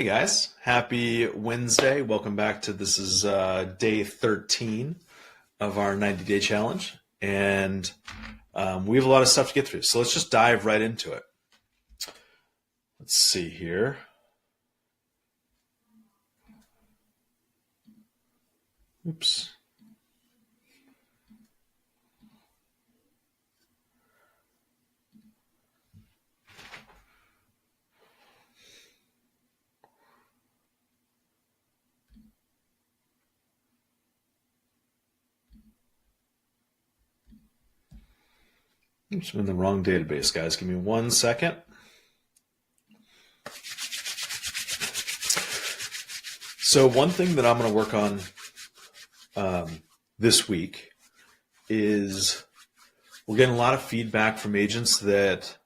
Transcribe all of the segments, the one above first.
Hey guys, happy Wednesday. Welcome back to this is day 13 of our 90-day challenge. And we have a lot of stuff to get through. So let's just dive right into it. Let's see here. Oops. Oops, I'm in the wrong database, guys. Give me 1 second. So one thing that I'm going to work on this week is we're getting a lot of feedback from agents that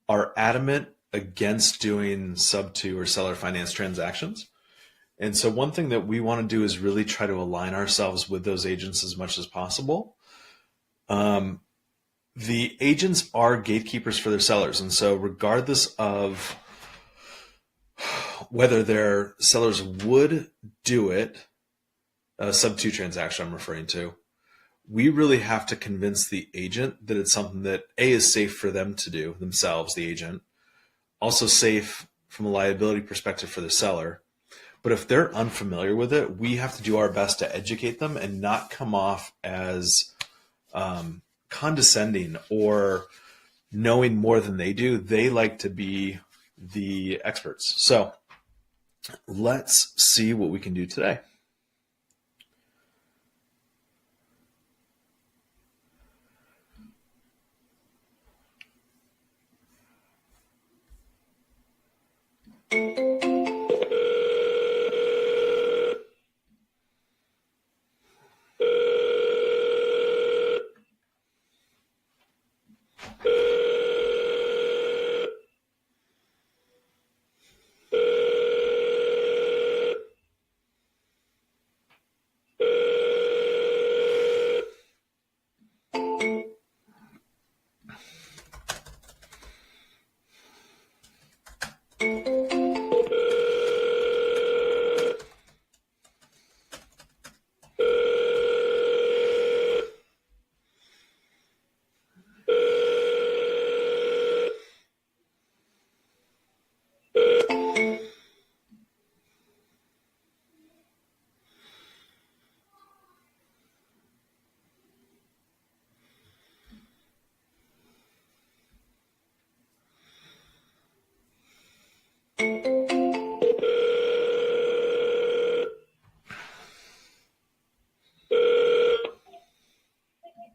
are adamant against doing sub-2 or seller finance transactions. And so one thing that we want to do is really try to align ourselves with those agents as much as possible. The agents are gatekeepers for their sellers. And so regardless of whether their sellers would do it, a sub-2 transaction I'm referring to, we really have to convince the agent that it's something that A, is safe for them to do themselves, the agent, also safe from a liability perspective for the seller. But if they're unfamiliar with it, we have to do our best to educate them and not come off as condescending or knowing more than they do. They like to be the experts. So let's see what we can do today.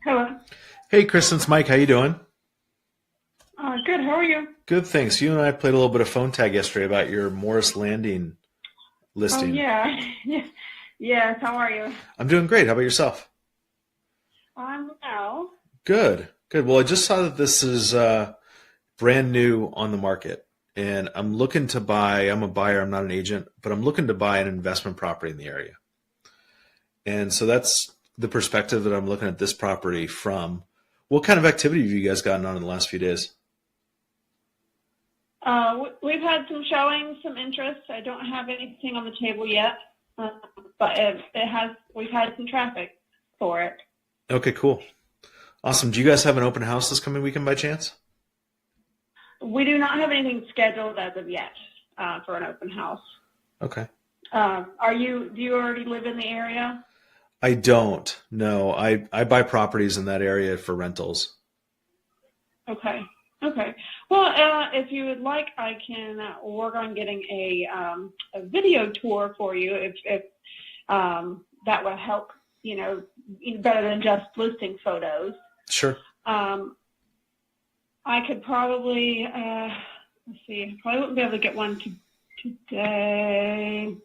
Hello. Hey, Kristen, it's Mike. How you doing? Good. How are you? Good, thanks. You and I played a little bit of phone tag yesterday about your Morris Landing listing. Oh, yeah. Yes. How are you? I'm doing great. How about yourself? I'm well. Good, good. Well, I just saw that this is brand new on the market, and I'm looking to buy. I'm a buyer. I'm not an agent, but I'm looking to buy an investment property in the area. And so that's the perspective that I'm looking at this property from. What kind of activity have you guys gotten on in the last few days? We've had some showings, some interest. I don't have anything on the table yet, but we've had some traffic for it. Okay, cool. Awesome. Do you guys have an open house this coming weekend by chance? We do not have anything scheduled as of yet for an open house. Okay. Do you already live in the area? I don't. No, I buy properties in that area for rentals. Okay. Well, if you would like, I can work on getting a video tour for you if that would help, better than just listing photos. Sure. I could probably, let's see, probably wouldn't be able to get one today.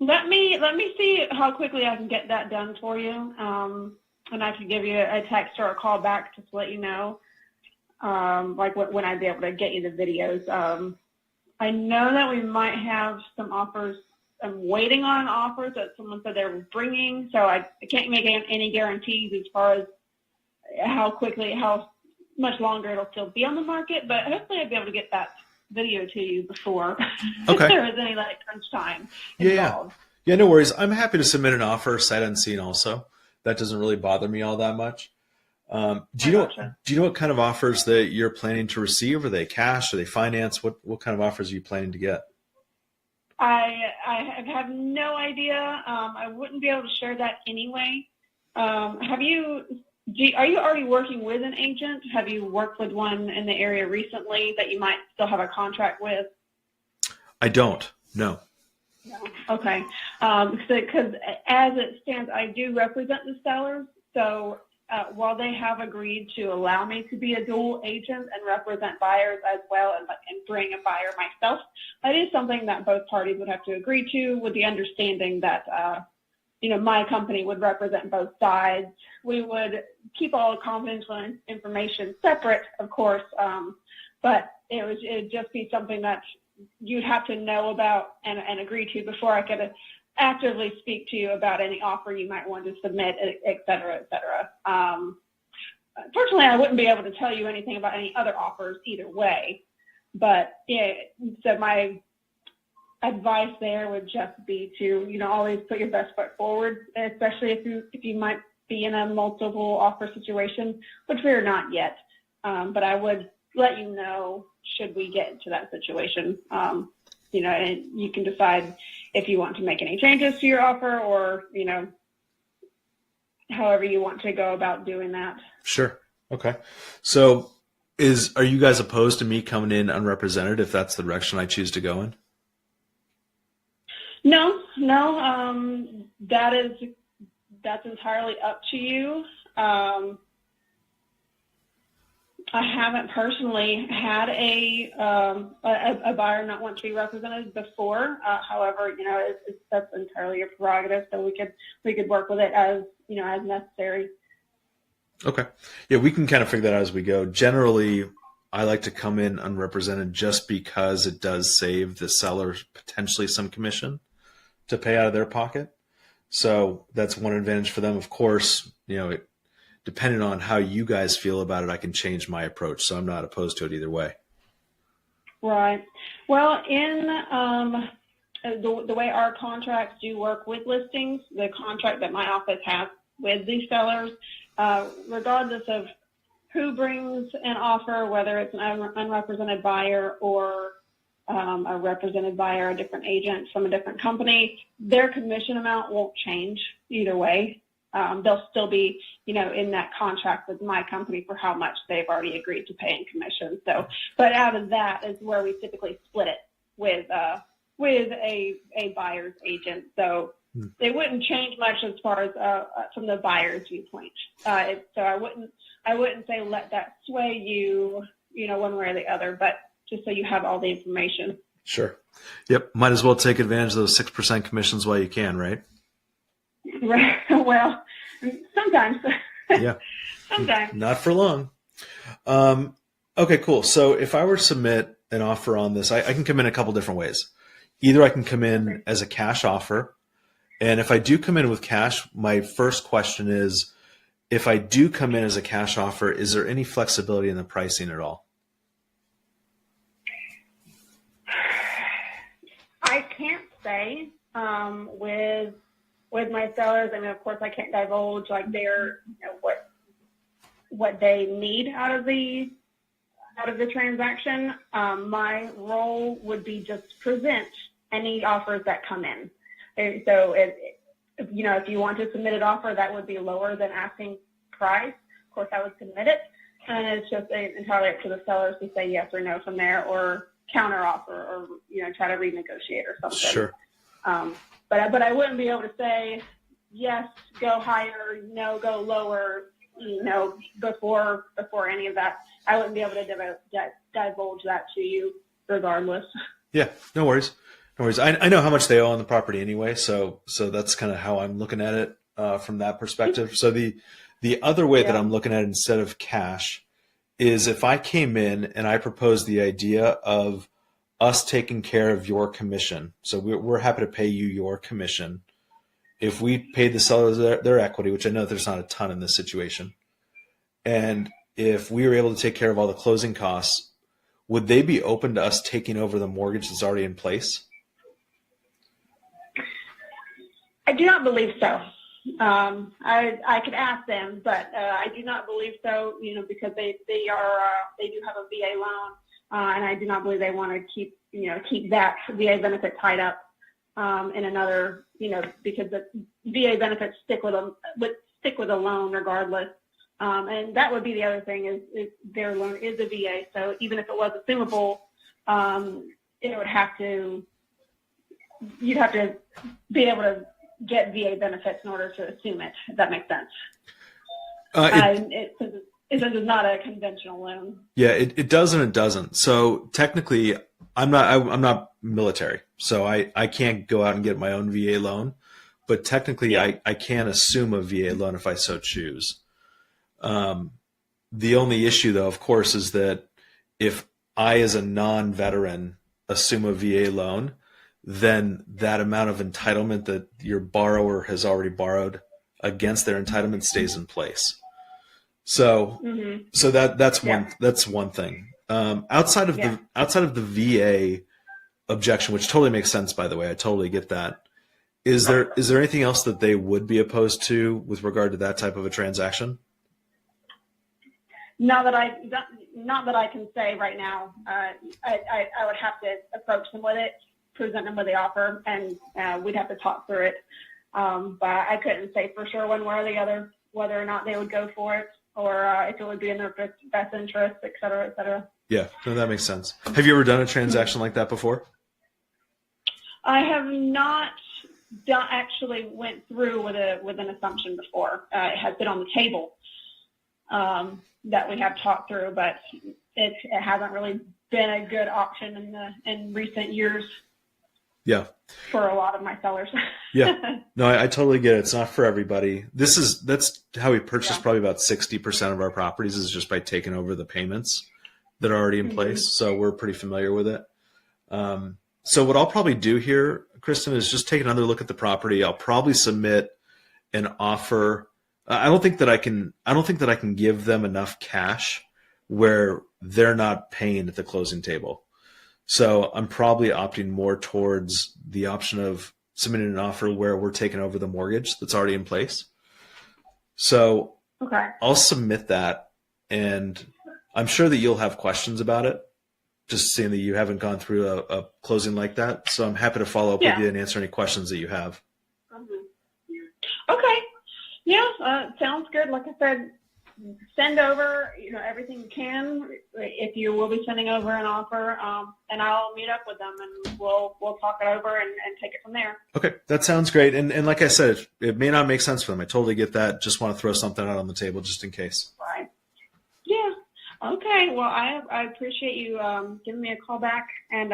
Let me see how quickly I can get that done for you. And I can give you a text or a call back just to let you know, like when I'd be able to get you the videos. I know that we might have some offers. I'm waiting on offers that someone said they were bringing, so I can't make any guarantees as far as how much longer it'll still be on the market, but hopefully I'll be able to get that video to you before Okay. there was any like crunch time Yeah. involved. Yeah, no worries. I'm happy to submit an offer sight unseen also. That doesn't really bother me all that much. I gotcha. Do you know what kind of offers that you're planning to receive? Are they cash? Are they finance? What kind of offers are you planning to get? I have no idea. I wouldn't be able to share that anyway. Are you already working with an agent? Have you worked with one in the area recently that you might still have a contract with? I don't. No. No. Okay. Because as it stands, I do represent the sellers. So while they have agreed to allow me to be a dual agent and represent buyers as well and bring a buyer myself, that is something that both parties would have to agree to, with the understanding that my company would represent both sides. We would keep all confidential information separate, of course, but it'd just be something that you'd have to know about and agree to before I could actively speak to you about any offer you might want to submit, et cetera, et cetera. Fortunately, I wouldn't be able to tell you anything about any other offers either way. But yeah, so my advice there would just be to, always put your best foot forward, especially if you might be in a multiple offer situation, which we are not yet. But I would let you know should we get into that situation. And you can decide if you want to make any changes to your offer or, however you want to go about doing that. Sure. Okay. So are you guys opposed to me coming in unrepresented if that's the direction I choose to go in? No, that's entirely up to you. I haven't personally had a buyer not want to be represented before. However, that's entirely your prerogative. So we could work with it as necessary. Okay. Yeah, we can kind of figure that out as we go. Generally, I like to come in unrepresented just because it does save the seller potentially some commission to pay out of their pocket. So that's one advantage for them. Of course, depending on how you guys feel about it, I can change my approach. So I'm not opposed to it either way. Right. Well, in the way our contracts do work with listings, the contract that my office has with these sellers, regardless of who brings an offer, whether it's an unrepresented buyer or a represented buyer, a different agent from a different company, their commission amount won't change either way. They'll still be, in that contract with my company for how much they've already agreed to pay in commission. So, but out of that is where we typically split it with a buyer's agent. So it wouldn't change much as far as from the buyer's viewpoint. So I wouldn't say let that sway you, one way or the other, but just so you have all the information. Sure. Yep. Might as well take advantage of those 6% commissions while you can, right? Right. Well, sometimes. Yeah. Sometimes. Not for long. Okay, cool. So if I were to submit an offer on this, I can come in a couple different ways. Either I can come in as a cash offer. And if I do come in with cash, my first question is, if I do come in as a cash offer, is there any flexibility in the pricing at all? I can't say with my sellers. I mean, of course, I can't divulge like their what they need out of the transaction. My role would be just present any offers that come in. And so if you want to submit an offer that would be lower than asking price, of course I would submit it, and it's just entirely up to the sellers to say yes or no from there, or counter offer, or try to renegotiate or something. Sure. But I wouldn't be able to say yes, go higher, no, go lower, before any of that. I wouldn't be able to divulge that to you regardless. Yeah, no worries. No worries. I know how much they owe on the property anyway, so that's kind of how I'm looking at it from that perspective. So the other way that I'm looking at it instead of cash is if I came in and I proposed the idea of us taking care of your commission. So we're happy to pay you your commission. If we paid the sellers their equity, which I know there's not a ton in this situation, and if we were able to take care of all the closing costs, would they be open to us taking over the mortgage that's already in place? I do not believe so. I could ask them, but I do not believe so. Because they do have a VA loan, and I do not believe they want to keep that VA benefit tied up in another. Because the VA benefits stick with a loan regardless. And that would be the other thing is their loan is a VA. So even if it was assumable, you'd have to be able to get VA benefits in order to assume it, if that makes sense. Since it's not a conventional loan. Yeah, it does and it doesn't. So technically, I'm not military, so I can't go out and get my own VA loan. But technically, yeah. I can assume a VA loan if I so choose. The only issue, though, of course, is that if I, as a non-veteran, assume a VA loan, then that amount of entitlement that your borrower has already borrowed against their entitlement stays in place. So, so that's one thing. Outside of the VA objection, which totally makes sense, by the way, I totally get that. Is there anything else that they would be opposed to with regard to that type of a transaction? Not that I can say right now. I would have to approach them with it, present them with the offer, and we'd have to talk through it. But I couldn't say for sure one way or the other whether or not they would go for it, or if it would be in their best interest, et cetera, et cetera. Yeah, no, that makes sense. Have you ever done a transaction like that before? I have not actually went through with an assumption before. It has been on the table that we have talked through, but it hasn't really been a good option in recent years. Yeah. For a lot of my sellers. Yeah. No, I totally get it. It's not for everybody. That's how we purchase probably about 60% of our properties is just by taking over the payments that are already in place. So we're pretty familiar with it. So what I'll probably do here, Kristen, is just take another look at the property. I'll probably submit an offer. I don't think that I can give them enough cash where they're not paying at the closing table. So I'm probably opting more towards the option of submitting an offer where we're taking over the mortgage that's already in place. So I'll submit that, and I'm sure that you'll have questions about it, just seeing that you haven't gone through a closing like that. So I'm happy to follow up with you and answer any questions that you have. Okay. Yeah, sounds good. Like I said, send over everything you can if you will be sending over an offer, and I'll meet up with them and we'll talk it over and take it from there. Okay, that sounds great. And like I said, it may not make sense for them. I totally get that. Just want to throw something out on the table just in case. Right. Yeah. Okay. Well, I appreciate you giving me a call back, and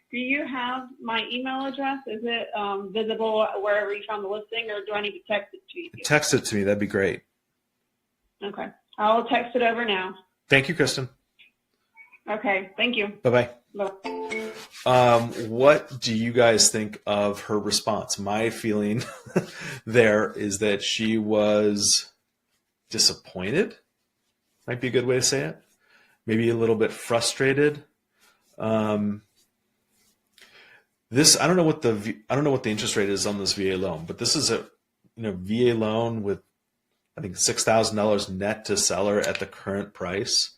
do you have my email address? Is it visible wherever you found the listing, or do I need to text it to you? Text it to me. That'd be great. Okay. I'll text it over now. Thank you, Kristen. Okay. Thank you. Bye-bye. Bye. What do you guys think of her response? My feeling there is that she was disappointed. Might be a good way to say it. Maybe a little bit frustrated. I don't know what the interest rate is on this VA loan, but this is a VA loan with I think $6,000 net to seller at the current price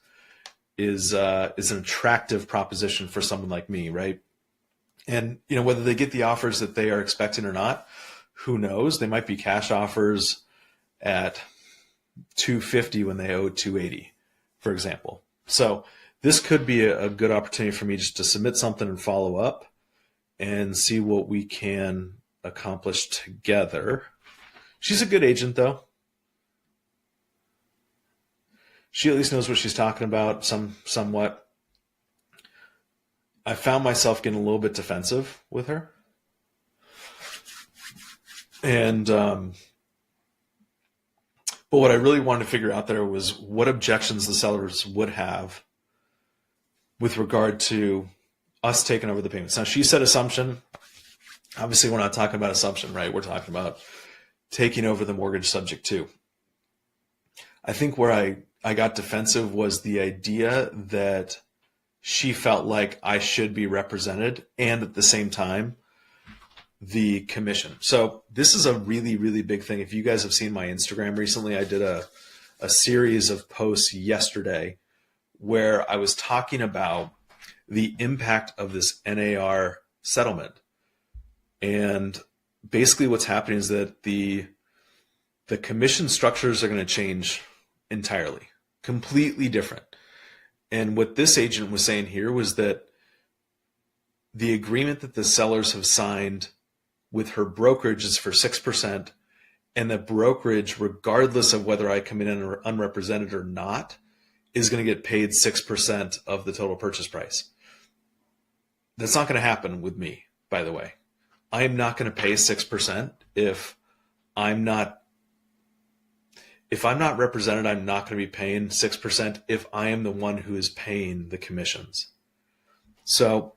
is an attractive proposition for someone like me, right? And whether they get the offers that they are expecting or not, who knows? They might be cash offers at $250 when they owe $280, for example. So this could be a good opportunity for me just to submit something and follow up and see what we can accomplish together. She's a good agent, though. She at least knows what she's talking about somewhat. I found myself getting a little bit defensive with her. And but what I really wanted to figure out there was what objections the sellers would have with regard to us taking over the payments. Now, she said assumption. Obviously, we're not talking about assumption, right? We're talking about taking over the mortgage subject to. I think where I got defensive was the idea that she felt like I should be represented, and at the same time, the commission. So this is a really, really big thing. If you guys have seen my Instagram recently, I did a series of posts yesterday where I was talking about the impact of this NAR settlement. And basically what's happening is that the commission structures are going to change entirely, completely different. And what this agent was saying here was that the agreement that the sellers have signed with her brokerage is for 6%, and the brokerage, regardless of whether I come in unrepresented or not, is going to get paid 6% of the total purchase price. That's not going to happen with me, by the way. I am not going to pay 6% if I'm not represented. I'm not going to be paying 6% if I am the one who is paying the commissions. So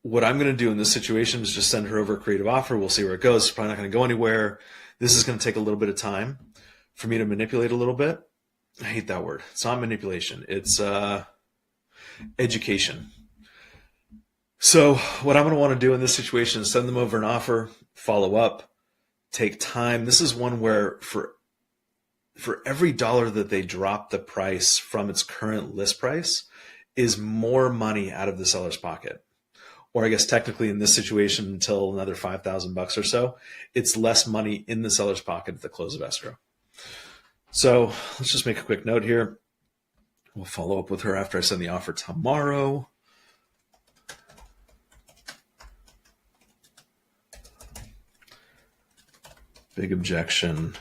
what I'm going to do in this situation is just send her over a creative offer. We'll see where it goes. It's probably not going to go anywhere. This is going to take a little bit of time for me to manipulate a little bit. I hate that word. It's not manipulation. It's education. So what I'm going to want to do in this situation is send them over an offer, follow up, take time. This is one where for every dollar that they drop the price from its current list price is more money out of the seller's pocket. Or I guess technically in this situation until another $5,000 or so, it's less money in the seller's pocket at the close of escrow. So let's just make a quick note here. We'll follow up with her after I send the offer tomorrow. Big objection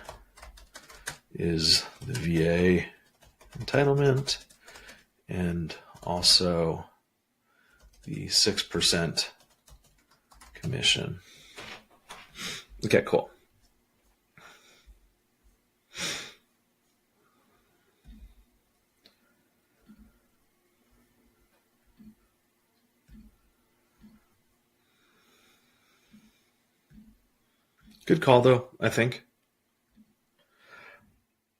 is the VA entitlement and also the 6% commission. Okay, cool. Good call, though, I think.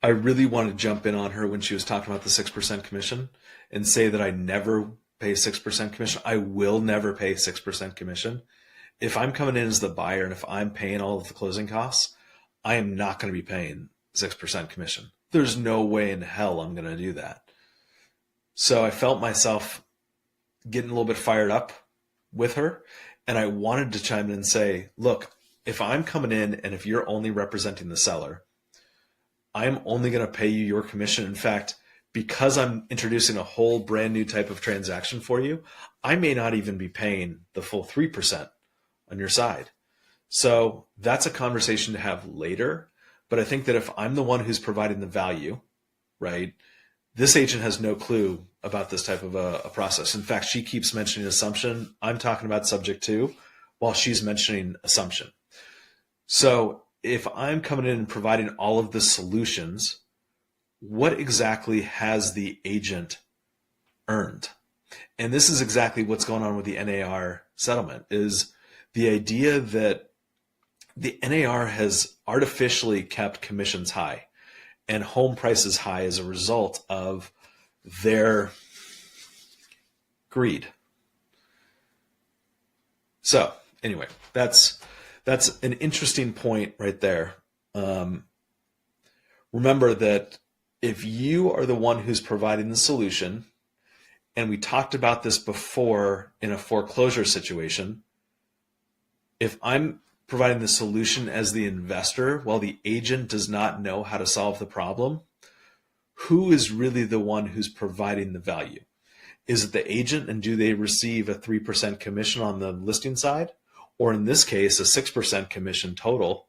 I really want to jump in on her when she was talking about the 6% commission and say that I never pay 6% commission. I will never pay 6% commission. If I'm coming in as the buyer and if I'm paying all of the closing costs, I am not going to be paying 6% commission. There's no way in hell I'm going to do that. So I felt myself getting a little bit fired up with her, and I wanted to chime in and say, look, if I'm coming in and if you're only representing the seller, I'm only going to pay you your commission. In fact, because I'm introducing a whole brand new type of transaction for you, I may not even be paying the full 3% on your side. So that's a conversation to have later. But I think that if I'm the one who's providing the value, right, this agent has no clue about this type of a process. In fact, she keeps mentioning assumption. I'm talking about subject to while she's mentioning assumption. So if I'm coming in and providing all of the solutions, what exactly has the agent earned? And this is exactly what's going on with the NAR settlement, is the idea that the NAR has artificially kept commissions high and home prices high as a result of their greed. So anyway, that's an interesting point right there. Remember that if you are the one who's providing the solution, and we talked about this before in a foreclosure situation, if I'm providing the solution as the investor while the agent does not know how to solve the problem, who is really the one who's providing the value? Is it the agent, and do they receive a 3% commission on the listing side? Or in this case, a 6% commission total?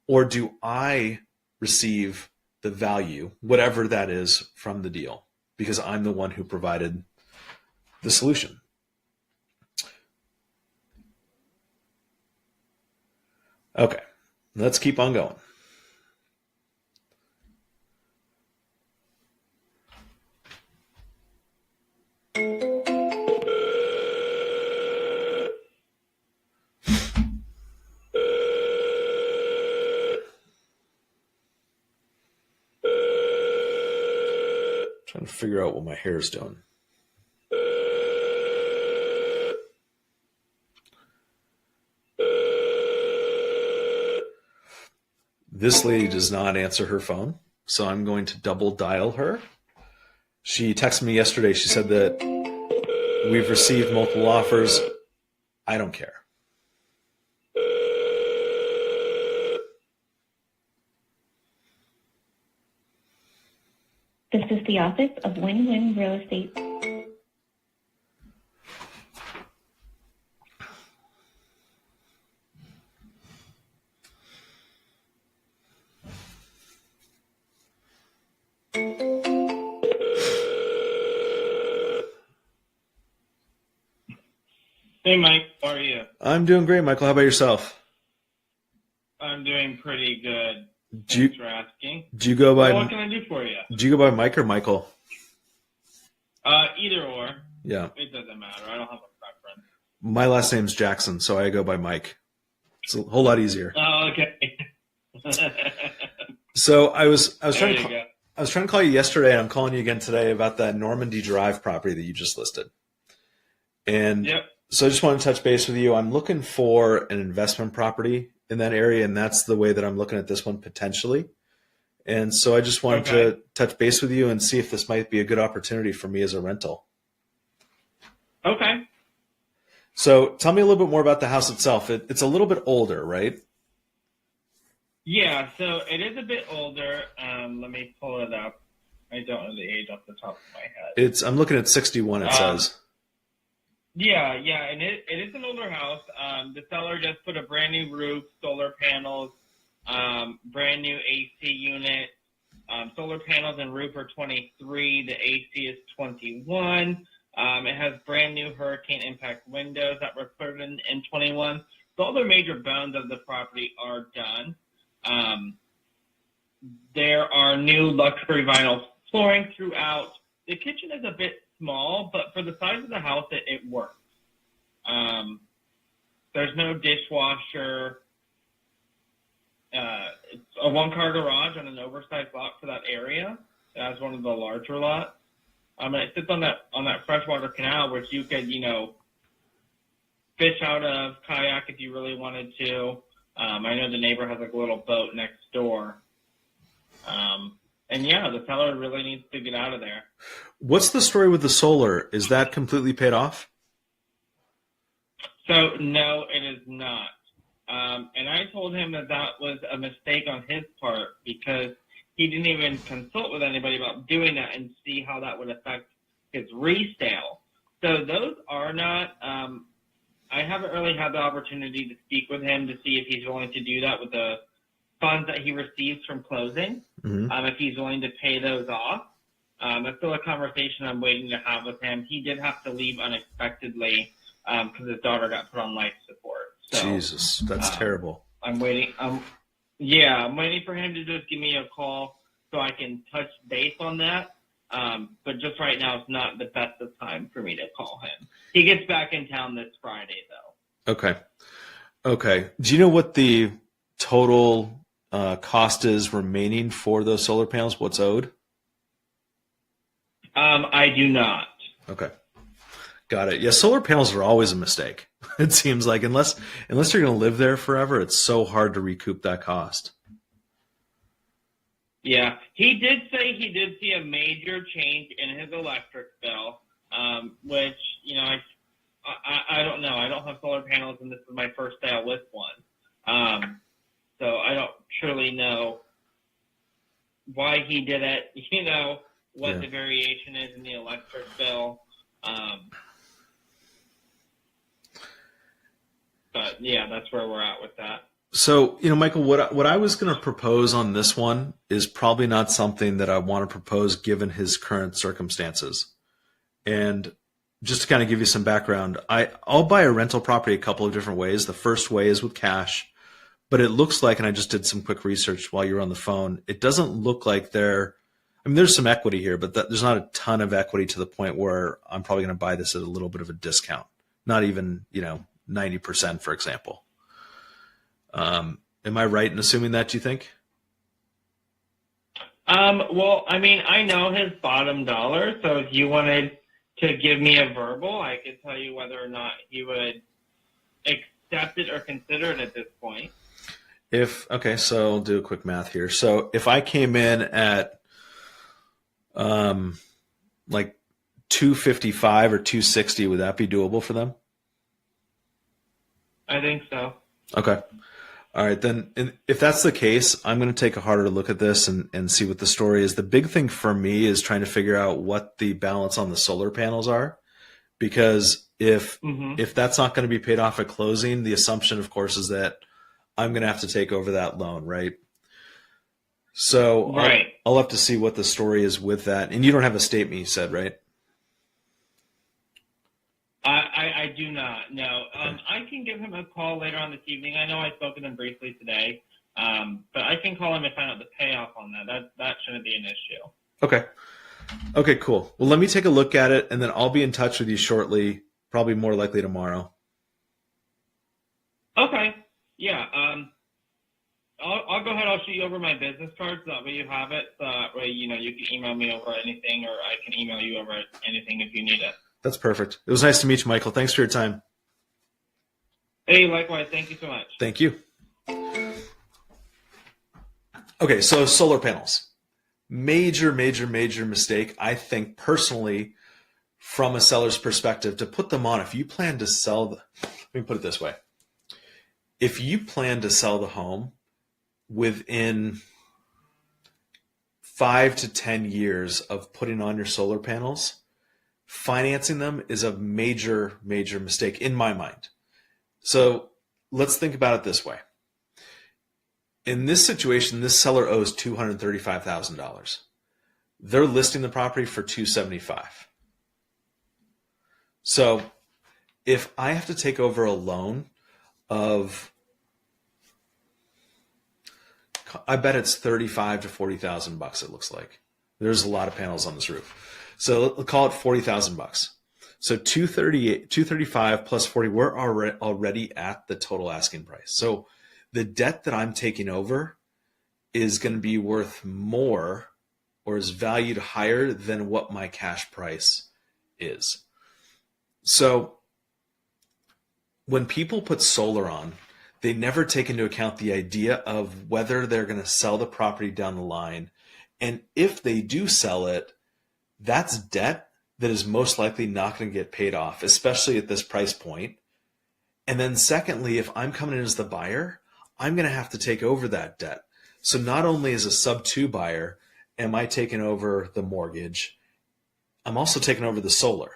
Or do I receive the value, whatever that is, from the deal, because I'm the one who provided the solution? Okay, let's keep on going. Trying to figure out what my hair is doing. This lady does not answer her phone, so I'm going to double dial her. She texted me yesterday. She said that we've received multiple offers. I don't care. This is the office of Win-Win Real Estate. Hey, Mike. How are you? I'm doing great, Michael. How about yourself? I'm doing pretty good. Do you, Thanks for asking. do you go by Well, what can I do for you? do you go by Mike or Michael? Either or. Yeah. It doesn't matter. I don't have a preference. My last name's Jackson, so I go by Mike. It's a whole lot easier. Oh, okay. So I was There trying you to go. I was trying to call you yesterday, and I'm calling you again today about that Normandy Drive property that you just listed. And Yep. so I just want to touch base with you. I'm looking for an investment property in that area, and that's the way that I'm looking at this one potentially. And so I just wanted to touch base with you and see if this might be a good opportunity for me as a rental. Okay. So tell me a little bit more about the house itself. It's a little bit older, right? Yeah, so it is a bit older. Let me pull it up. I don't know the age off the top of my head. I'm looking at 61, it says. Yeah, and it is an older house. The seller just put a brand new roof, solar panels, brand new AC unit. Solar panels and roof are 23. The AC is 21. It has brand new hurricane impact windows that were put in 21. So all the major bones of the property are done. There are new luxury vinyl flooring throughout. The kitchen is a bit small, but for the size of the house, it works. There's no dishwasher. It's a one-car garage on an oversized lot for that area. It has one of the larger lots. And it sits on that freshwater canal, which you could, fish out of, kayak if you really wanted to. I know the neighbor has like a little boat next door. And yeah, the seller really needs to get out of there. What's the story with the solar? Is that completely paid off? So no, it is not. And I told him that was a mistake on his part because he didn't even consult with anybody about doing that and see how that would affect his resale. So those are not, I haven't really had the opportunity to speak with him to see if he's willing to do that with the funds that he receives from closing, if he's willing to pay those off. That's still a conversation I'm waiting to have with him. He did have to leave unexpectedly because his daughter got put on life support. So, Jesus, that's terrible. I'm waiting. I'm waiting for him to just give me a call so I can touch base on that. But just right now, it's not the best of time for me to call him. He gets back in town this Friday, though. Okay. Do you know what the total cost is remaining for those solar panels? What's owed? I do not. Okay. Got it. Yeah, solar panels are always a mistake. It seems like unless you're going to live there forever, it's so hard to recoup that cost. Yeah, he did say he did see a major change in his electric bill, which, I don't know. I don't have solar panels, and this is my first sale with one. So I don't truly know why he did it, what the variation is in the electric bill. But, yeah, that's where we're at with that. So, Michael, what I was going to propose on this one is probably not something that I want to propose given his current circumstances. And just to kind of give you some background, I'll buy a rental property a couple of different ways. The first way is with cash, but it looks like, and I just did some quick research while you were on the phone, it doesn't look like there's some equity here, but there's not a ton of equity to the point where I'm probably going to buy this at a little bit of a discount. Not even, 90%, for example. Am I right in assuming that, do you think? Well, I know his bottom dollar, so if you wanted to give me a verbal, I could tell you whether or not he would accept it or consider it at this point. So I'll do a quick math here. So if I came in at like 255 or 260, would that be doable for them? I think so. Okay. All right, then if that's the case, I'm going to take a harder look at this and see what the story is. The big thing for me is trying to figure out what the balance on the solar panels are, because if that's not going to be paid off at closing, the assumption, of course, is that I'm going to have to take over that loan, right? So Right. I'll have to see what the story is with that. And you don't have a statement, you said, right? I do not. No. I can give him a call later on this evening. I know I spoke with him briefly today, but I can call him and find out the payoff on that. That shouldn't be an issue. Okay. Okay, cool. Well, let me take a look at it, and then I'll be in touch with you shortly, probably more likely tomorrow. Okay. Yeah. I'll go ahead. I'll shoot you over my business card so that way you have it. So that way, you can email me over anything, or I can email you over anything if you need it. That's perfect. It was nice to meet you, Michael. Thanks for your time. Hey, likewise. Thank you so much. Thank you. Okay, so solar panels. Major mistake, I think, personally, from a seller's perspective, to put them on. If you plan to sell, let me put it this way. If you plan to sell the home within 5 to 10 years of putting on your solar panels, financing them is a major mistake in my mind. So let's think about it this way. In this situation, this seller owes $235,000. They're listing the property for $275,000. So if I have to take over a loan of, I bet it's $35,000 to $40,000. It looks like there's a lot of panels on this roof. So we'll call it $40,000. So 235 plus 40, we're already at the total asking price. So the debt that I'm taking over is going to be worth more, or is valued higher than what my cash price is. So when people put solar on, they never take into account the idea of whether they're going to sell the property down the line. And if they do sell it, that's debt that is most likely not going to get paid off, especially at this price point. And then secondly, if I'm coming in as the buyer, I'm going to have to take over that debt. So not only as a sub-2 buyer am I taking over the mortgage, I'm also taking over the solar,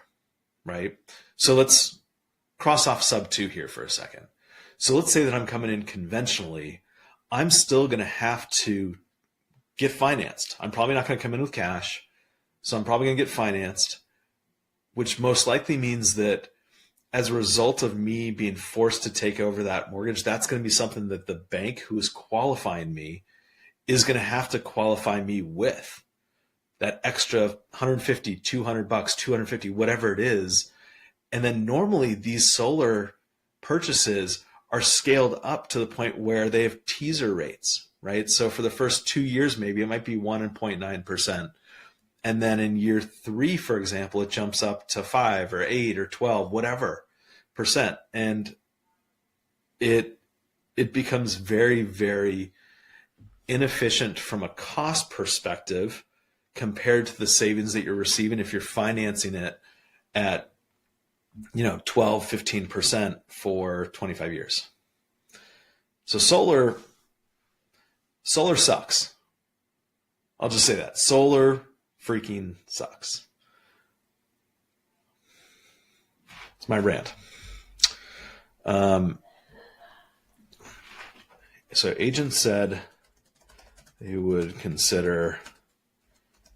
right? So let's cross off sub-2 here for a second. So let's say that I'm coming in conventionally. I'm still going to have to get financed. I'm probably not going to come in with cash. So I'm probably going to get financed, which most likely means that as a result of me being forced to take over that mortgage, that's going to be something that the bank who is qualifying me is going to have to qualify me with. That extra $150, $200, $250, whatever it is. And then normally these solar purchases are scaled up to the point where they have teaser rates, right? So for the first 2 years, maybe it might be 1.9%. And then in year 3, for example, it jumps up to 5 or 8 or 12, whatever percent. And it becomes very inefficient from a cost perspective compared to the savings that you're receiving if you're financing it at 12, 15% for 25 years. So solar sucks. I'll just say that. Solar freaking sucks. It's my rant. So agent said they would consider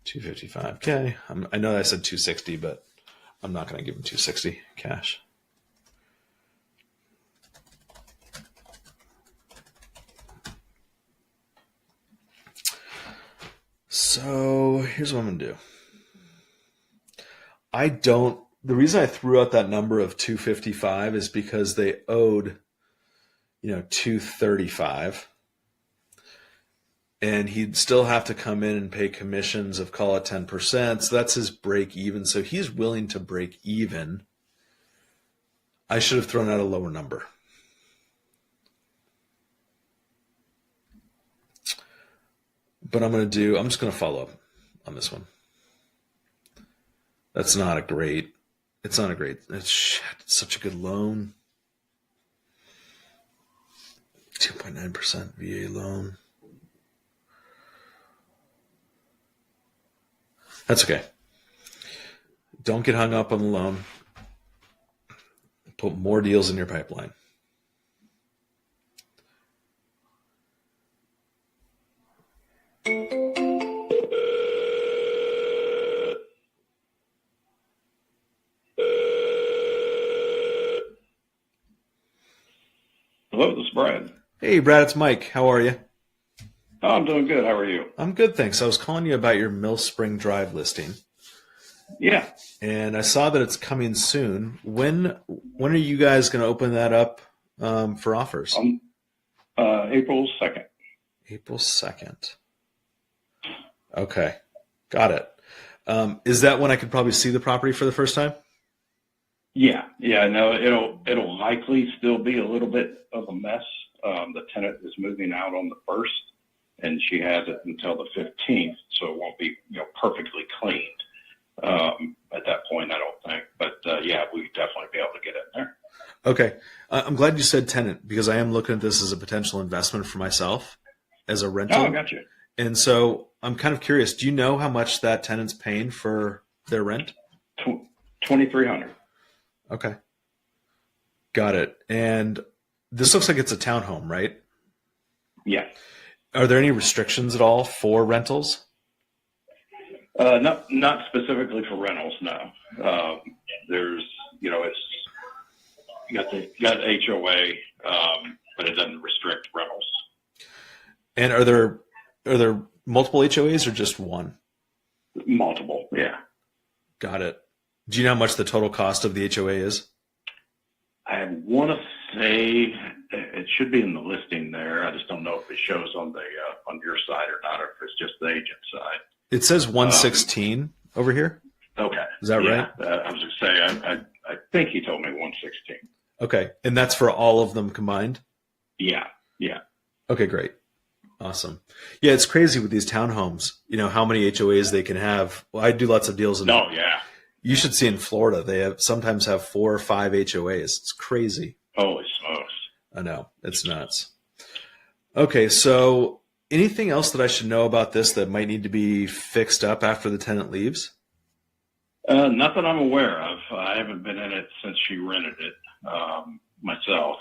$255K. I know I said 260, but I'm not going to give him 260 cash. So here's what I'm going to do. The reason I threw out that number of 255 is because they owed, 235. And he'd still have to come in and pay commissions of, call it 10%. So that's his break even. So he's willing to break even. I should have thrown out a lower number. but I'm just going to follow up on this one. It's not a great, it's such a good loan. 2.9% VA loan. That's okay. Don't get hung up on the loan. Put more deals in your pipeline. Hello, this is Brad. Hey, Brad, it's Mike. How are you? Oh, I'm doing good. How are you? I'm good, thanks. I was calling you about your Mill Spring Drive listing. Yeah. And I saw that it's coming soon. When are you guys going to open that up for offers? April 2nd. April 2nd. Okay. Got it. Is that when I could probably see the property for the first time? Yeah. No, it'll likely still be a little bit of a mess. The tenant is moving out on the 1st, and she has it until the 15th, so it won't be perfectly cleaned at that point, I don't think. But yeah, we definitely be able to get in there. Okay. I'm glad you said tenant, because I am looking at this as a potential investment for myself as a rental. Oh, I got you. And so I'm kind of curious, do you know how much that tenant's paying for their rent? $2,300. Okay. Got it. And this looks like it's a townhome, right? Yeah. Are there any restrictions at all for rentals? Not specifically for rentals, no. There's, it's got HOA, but it doesn't restrict rentals. And are there multiple HOAs or just one? Multiple, yeah. Got it. Do you know how much the total cost of the HOA is? I want to say it should be in the listing there. I just don't know if it shows on the on your side or not, or if it's just the agent side. It says 116 over here. Okay, is that right? I was going to say I think he told me 116. Okay, and that's for all of them combined. Yeah. Okay, great, awesome. Yeah, it's crazy with these townhomes. How many HOAs they can have. Well, I do lots of deals. You should see in Florida, they sometimes have 4 or 5 HOAs. It's crazy. Holy smokes. I know. It's nuts. Okay, so anything else that I should know about this that might need to be fixed up after the tenant leaves? Nothing I'm aware of. I haven't been in it since she rented it myself.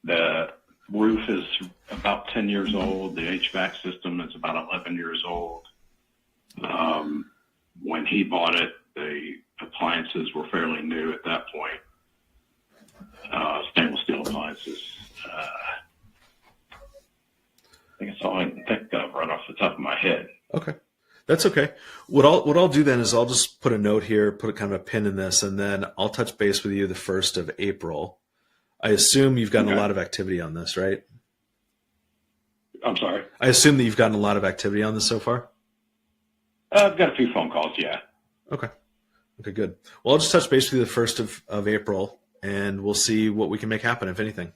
The roof is about 10 years old. The HVAC system is about 11 years old. When he bought it, the appliances were fairly new at that point. Stainless steel appliances. I think that's all I can think of right off the top of my head. Okay. That's okay. What I'll do then is I'll just put a note here, put kind of a pin in this, and then I'll touch base with you the 1st of April. I assume you've gotten a lot of activity on this, right? I'm sorry? I assume that you've gotten a lot of activity on this so far? I've got a few phone calls, yeah. Okay, good. Well, I'll just touch base with you the 1st of April, and we'll see what we can make happen, if anything.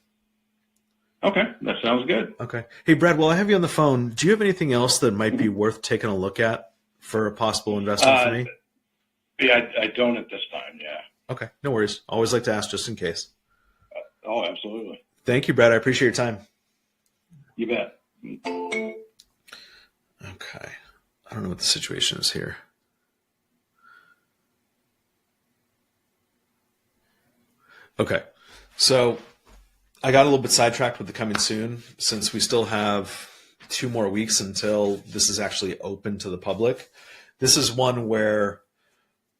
Okay, that sounds good. Okay. Hey, Brad, while I have you on the phone, do you have anything else that might be worth taking a look at for a possible investment for me? Yeah, I don't at this time, yeah. Okay, no worries. Always like to ask just in case. Oh, absolutely. Thank you, Brad. I appreciate your time. You bet. Okay. I don't know what the situation is here. Okay. So I got a little bit sidetracked with the coming soon, since we still have 2 more weeks until this is actually open to the public. This is one where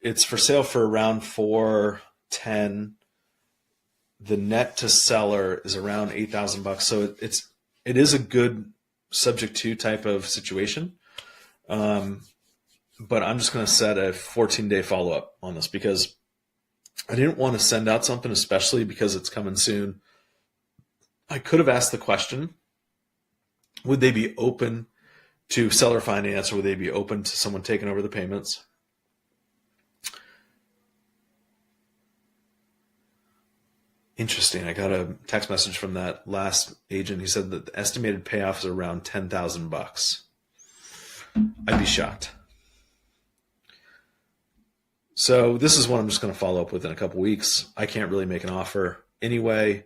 it's for sale for around $410. The net to seller is around $8,000. So it is a good subject to type of situation. But I'm just going to set a 14-day follow-up on this, because I didn't want to send out something, especially because it's coming soon. I could have asked the question, would they be open to seller finance, or would they be open to someone taking over the payments? Interesting. I got a text message from that last agent. He said that the estimated payoff is around $10,000. I'd be shocked. So this is one I'm just going to follow up with in a couple weeks. I can't really make an offer anyway,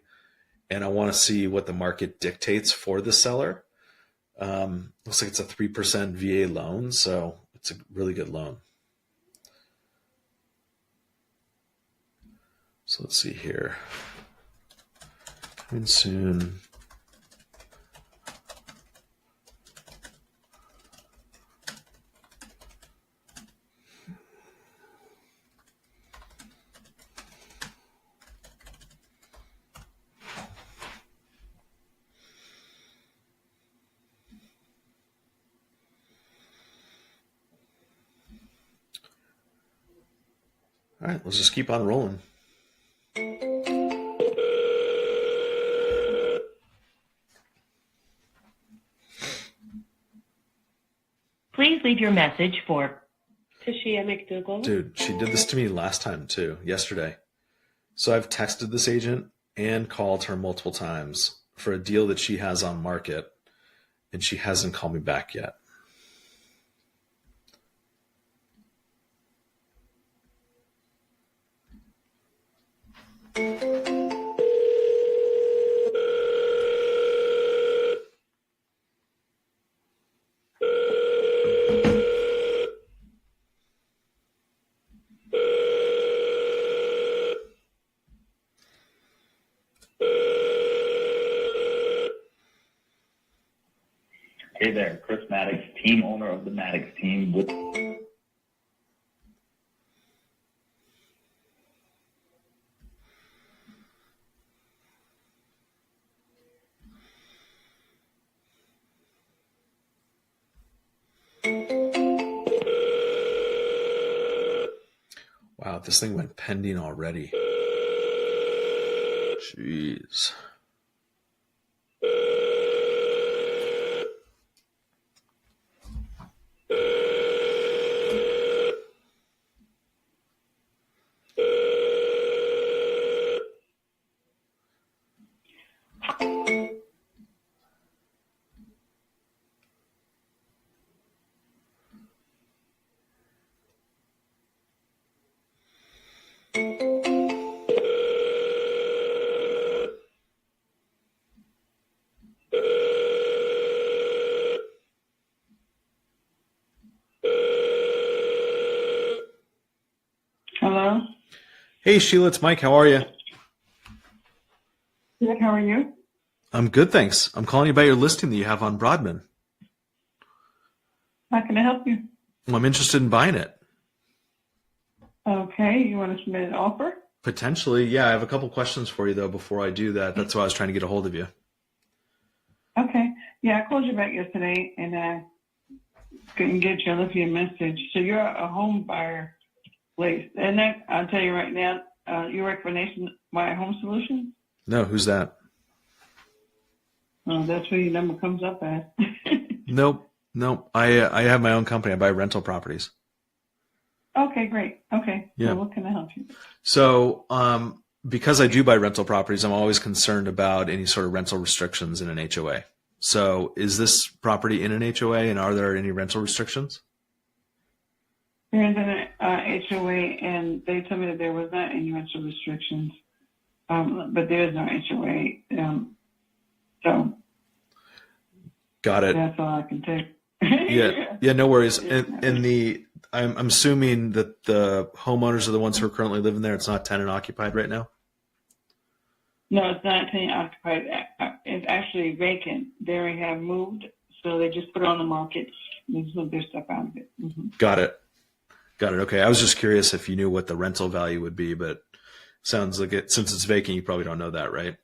and I want to see what the market dictates for the seller. Looks like it's a 3% VA loan, so it's a really good loan. So let's see here. Coming soon. All right, let's just keep on rolling. Please leave your message for Tashia McDougall. Dude, she did this to me last time too, yesterday. So I've texted this agent and called her multiple times for a deal that she has on market, and she hasn't called me back yet. Hey there, Chris Maddox, team owner of the Maddox team. Wow, this thing went pending already. Jeez. Hello. Hey, Sheila, it's Mike. How are you? Good. How are you? I'm good, thanks. I'm calling you about your listing that you have on Broadman. How can I help you? Well, I'm interested in buying it. Okay. You want to submit an offer? Potentially, yeah. I have a couple questions for you, though, before I do that. That's why I was trying to get a hold of you. Okay. Yeah, I called you back yesterday and I couldn't get you. I left you a message. So you're a home buyer, please. And that, I'll tell you right now, you work for Nationwide Home Solutions? No, who's that? Oh, that's where your number comes up as. Nope. I have my own company. I buy rental properties. Okay, great. Okay. Yeah. So what can I help you? So, because I do buy rental properties, I'm always concerned about any sort of rental restrictions in an HOA. So, is this property in an HOA, and are there any rental restrictions? There is an HOA, and they told me that there was not any rental restrictions, but there is no HOA. So Got it. that's all I can take. Yeah, no worries. And I'm assuming that the homeowners are the ones who are currently living there. It's not tenant occupied right now. No, it's not tenant occupied. It's actually vacant. They already have moved, so they just put it on the market. They just moved their stuff out of it. Mm-hmm. Got it. Okay. I was just curious if you knew what the rental value would be, but sounds like it, since it's vacant, you probably don't know that, right?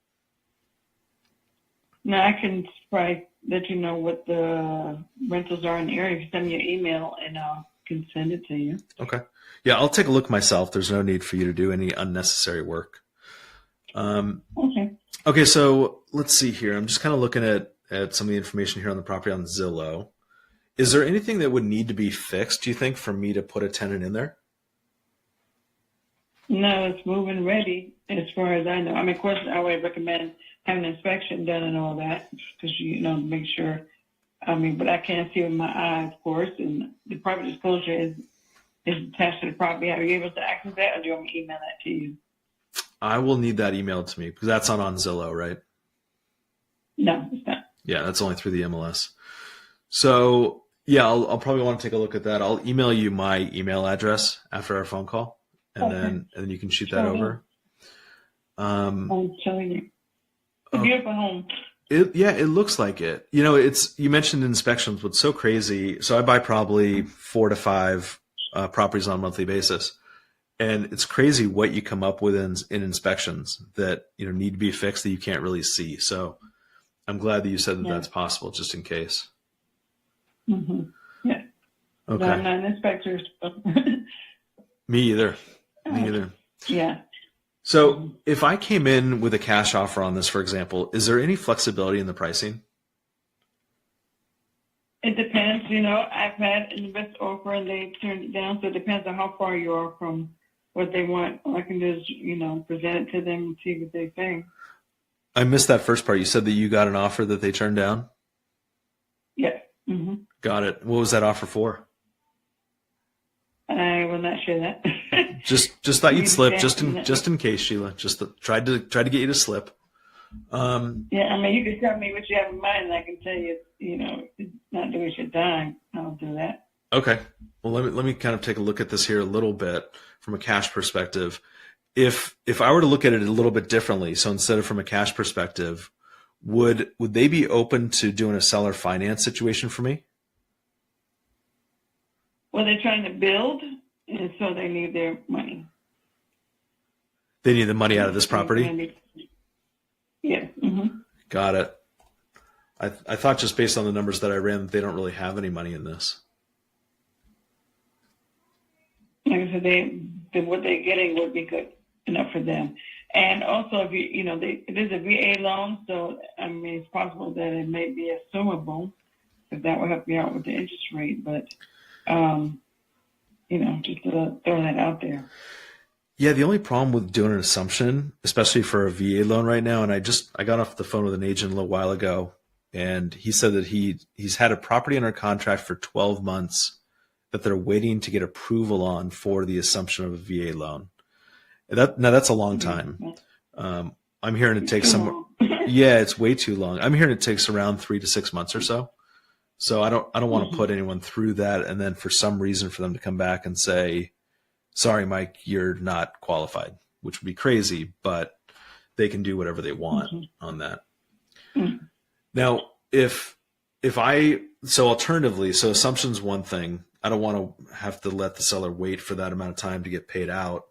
No, I can probably let you know what the rentals are in the area. If you send me your email, and I can send it to you. Okay. Yeah, I'll take a look myself. There's no need for you to do any unnecessary work. Okay, so let's see here. I'm just kind of looking at some of the information here on the property on Zillow. Is there anything that would need to be fixed, do you think, for me to put a tenant in there? No, it's moving ready as far as I know. I mean, of course, I always recommend having an inspection done and all that because, to make sure. I mean, but I can't see with my eye, of course, and the private disclosure is attached to the property. Are you able to access that, or do you want me to email that to you? I will need that emailed to me because that's not on Zillow, right? No, it's not. Yeah, that's only through the MLS. So yeah, I'll probably want to take a look at that. I'll email you my email address after our phone call, and then you can shoot that over. I'm telling you, it's a beautiful home. It looks like it. You mentioned inspections. What's so crazy? So I buy probably 4 to 5 properties on a monthly basis, and it's crazy what you come up with in inspections that need to be fixed that you can't really see. So I'm glad that you said that that's possible, just in case. Mm-hmm. Yeah. Okay. No, I'm not an inspector. So. Me either. Me either. Yeah. So if I came in with a cash offer on this, for example, is there any flexibility in the pricing? It depends. I've had an investor offer and they turned it down. So it depends on how far you are from what they want. All I can do is, present it to them and see what they think. I missed that first part. You said that you got an offer that they turned down? Yes. Mm-hmm. Got it. What was that offer for? I will not share that. Just thought you'd slip, just in case, Sheila. Just tried to get you to slip. Yeah, I mean, you can tell me what you have in mind, and I can tell you, it's not doing your time. I'll do that. Okay. Well, let me kind of take a look at this here a little bit from a cash perspective. If I were to look at it a little bit differently, so instead of from a cash perspective, would they be open to doing a seller finance situation for me? Well, they're trying to build, and so they need their money. They need the money out of this property? Yes. Mm-hmm. Got it. I thought just based on the numbers that I ran that they don't really have any money in this. Like I said, what they're getting would be good enough for them. And also, if it is a VA loan, so I mean, it's possible that it may be assumable, if that will help you out with the interest rate. But just to throw that out there. Yeah, the only problem with doing an assumption, especially for a VA loan right now, and I got off the phone with an agent a little while ago, and he said that he's had a property under contract for 12 months that they're waiting to get approval on for the assumption of a VA loan. That's a long time. I'm hearing it takes it's way too long. I'm hearing it takes around 3 to 6 months or so. So I don't want to put anyone through that, and then for some reason for them to come back and say, sorry, Mike, you're not qualified, which would be crazy, but they can do whatever they want on that. Mm-hmm. Now, alternatively, so assumption's one thing. I don't want to have to let the seller wait for that amount of time to get paid out.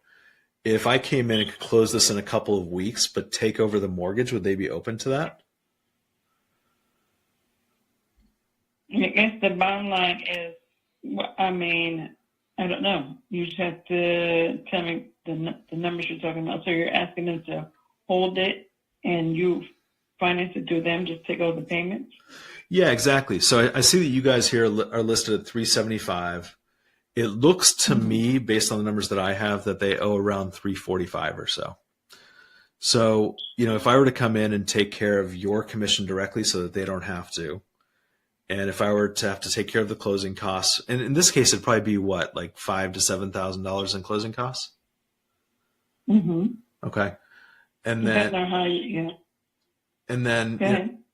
If I came in and could close this in a couple of weeks, but take over the mortgage, would they be open to that? I guess the bottom line is, I don't know. You just have to tell me the numbers you're talking about. So you're asking them to hold it and you finance it through them, just take over the payments? Yeah, exactly. So I see that you guys here are listed at $375. It looks to me, based on the numbers that I have, that they owe around $345 or so. So, if I were to come in and take care of your commission directly so that they don't have to, and if I were to have to take care of the closing costs, and in this case, it'd probably be what, like $5,000 to $7,000 in closing costs? Mm-hmm. Okay. And then, and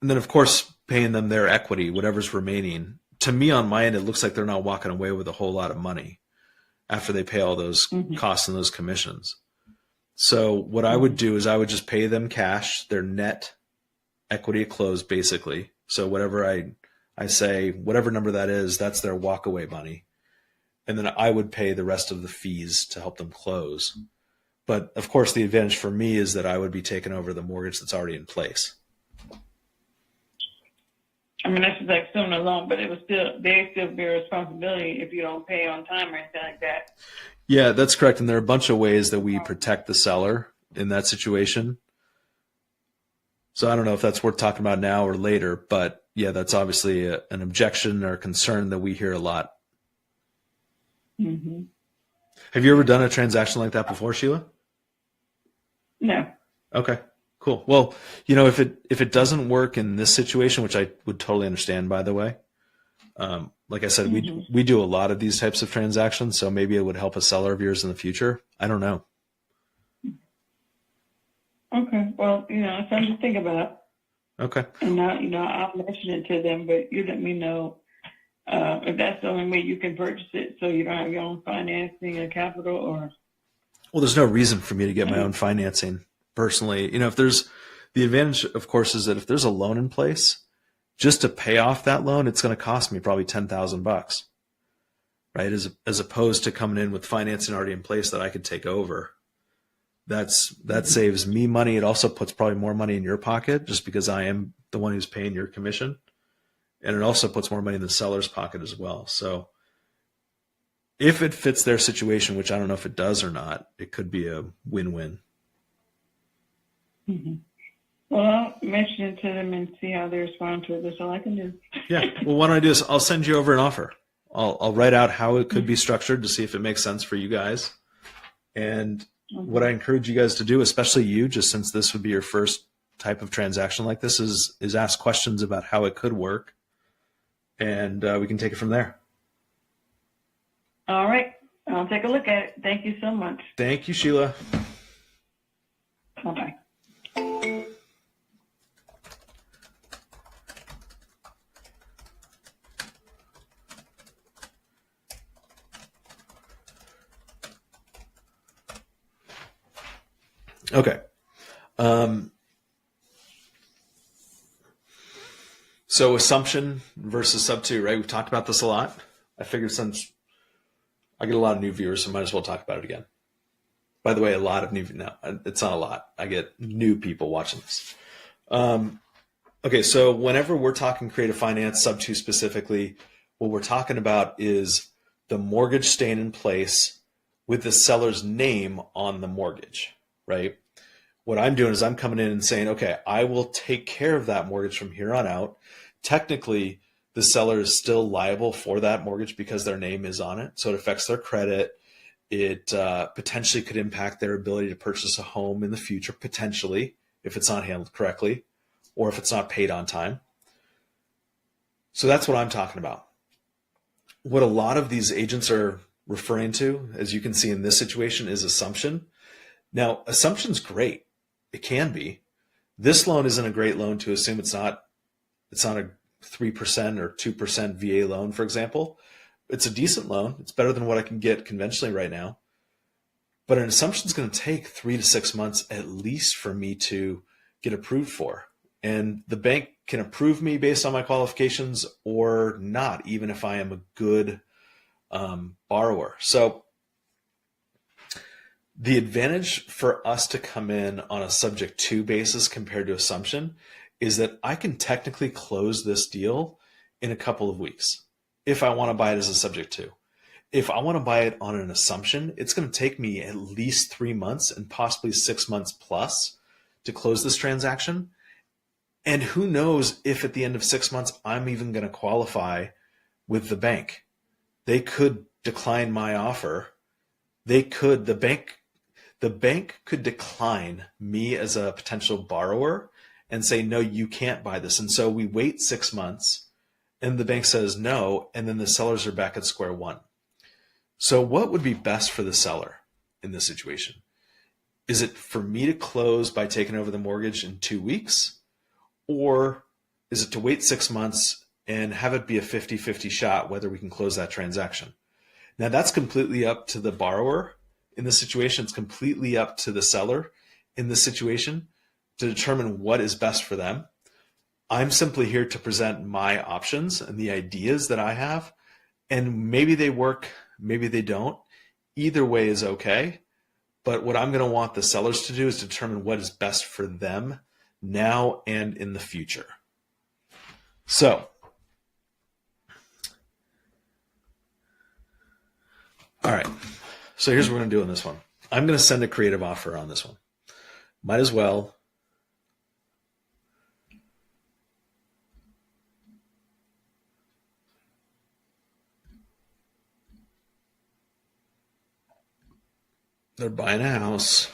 then of course, paying them their equity, whatever's remaining. To me, on my end, it looks like they're not walking away with a whole lot of money after they pay all those costs and those commissions. So what I would do is I would just pay them cash, their net equity at close, basically. So whatever I say, whatever number that is, that's their walkaway money. And then I would pay the rest of the fees to help them close. But of course, the advantage for me is that I would be taking over the mortgage that's already in place. I mean, that's just like assuming a loan, but they still bear responsibility if you don't pay on time or anything like that. Yeah, that's correct. And there are a bunch of ways that we protect the seller in that situation. So I don't know if that's worth talking about now or later, but yeah, that's obviously an objection or concern that we hear a lot. Mm-hmm. Have you ever done a transaction like that before, Sheila? No. Okay, cool. Well, if it doesn't work in this situation, which I would totally understand, by the way, like I said, we do a lot of these types of transactions, so maybe it would help a seller of yours in the future. I don't know. Okay. Well, something to think about. Okay. And now, I'll mention it to them, but you let me know if that's the only way you can purchase it, so you don't have your own financing or capital, or. Well, there's no reason for me to get my own financing personally. If there's the advantage, of course, is that if there's a loan in place, just to pay off that loan, it's going to cost me probably $10,000, right? As opposed to coming in with financing already in place that I could take over. That saves me money. It also puts probably more money in your pocket just because I am the one who's paying your commission. And it also puts more money in the seller's pocket as well. So if it fits their situation, which I don't know if it does or not, it could be a win-win. Mm-hmm. Well, I'll mention it to them and see how they respond to it. That's all I can do. Yeah. Well, what I do is I'll send you over an offer. I'll write out how it could be structured to see if it makes sense for you guys. And what I encourage you guys to do, especially you, just since this would be your first type of transaction like this, is ask questions about how it could work. And we can take it from there. All right. I'll take a look at it. Thank you so much. Thank you, Sheila. Bye-bye. Okay. So assumption versus sub 2, right? We've talked about this a lot. I figured since I get a lot of new viewers, so might as well talk about it again. By the way, a lot of it's not a lot. I get new people watching this. Okay, so whenever we're talking creative finance, sub 2 specifically, what we're talking about is the mortgage staying in place with the seller's name on the mortgage, right? What I'm doing is I'm coming in and saying, okay, I will take care of that mortgage from here on out. Technically, the seller is still liable for that mortgage because their name is on it. So it affects their credit. It potentially could impact their ability to purchase a home in the future, potentially, if it's not handled correctly or if it's not paid on time. So that's what I'm talking about. What a lot of these agents are referring to, as you can see in this situation, is assumption. Now, assumption's great. It can be. This loan isn't a great loan to assume it's not a 3% or 2% VA loan, for example. It's a decent loan. It's better than what I can get conventionally right now. But an assumption is going to take 3 to 6 months at least for me to get approved for. And the bank can approve me based on my qualifications or not, even if I am a good borrower. So the advantage for us to come in on a subject to basis compared to assumption is that I can technically close this deal in a couple of weeks if I want to buy it as a subject to. If I want to buy it on an assumption, it's going to take me at least 3 months and possibly 6 months plus to close this transaction. And who knows if at the end of 6 months, I'm even going to qualify with the bank. They could decline my offer. The bank could decline me as a potential borrower and say, no, you can't buy this. And so we wait 6 months and the bank says no, and then the sellers are back at square one. So what would be best for the seller in this situation? Is it for me to close by taking over the mortgage in 2 weeks? Or is it to wait 6 months and have it be a 50-50 shot whether we can close that transaction? Now that's completely up to the borrower in this situation. It's completely up to the seller in this situation to determine what is best for them. I'm simply here to present my options and the ideas that I have, and maybe they work, maybe they don't. Either way is okay. But what I'm going to want the sellers to do is determine what is best for them now and in the future. So, all right. So here's what we're going to do on this one. I'm going to send a creative offer on this one. Might as well. They're buying a house.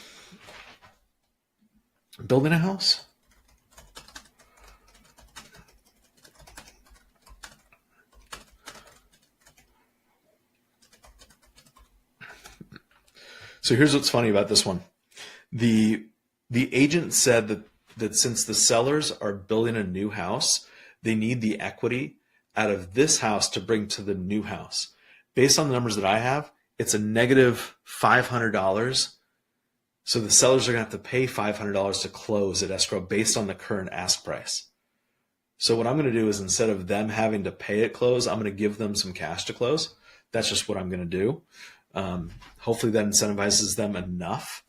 Building a house? So here's what's funny about this one. The agent said that since the sellers are building a new house, they need the equity out of this house to bring to the new house. Based on the numbers that I have, it's a negative $500. So the sellers are going to have to pay $500 to close at escrow based on the current ask price. So what I'm going to do is, instead of them having to pay at close, I'm going to give them some cash to close. That's just what I'm going to do. Hopefully that incentivizes them enough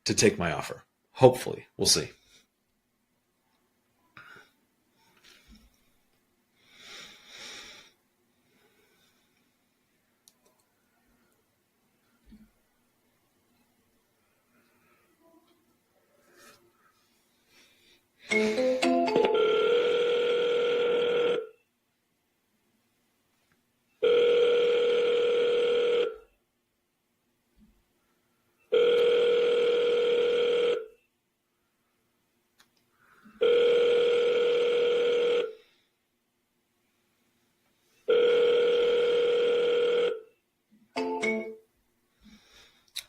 to take my offer. Hopefully. We'll see.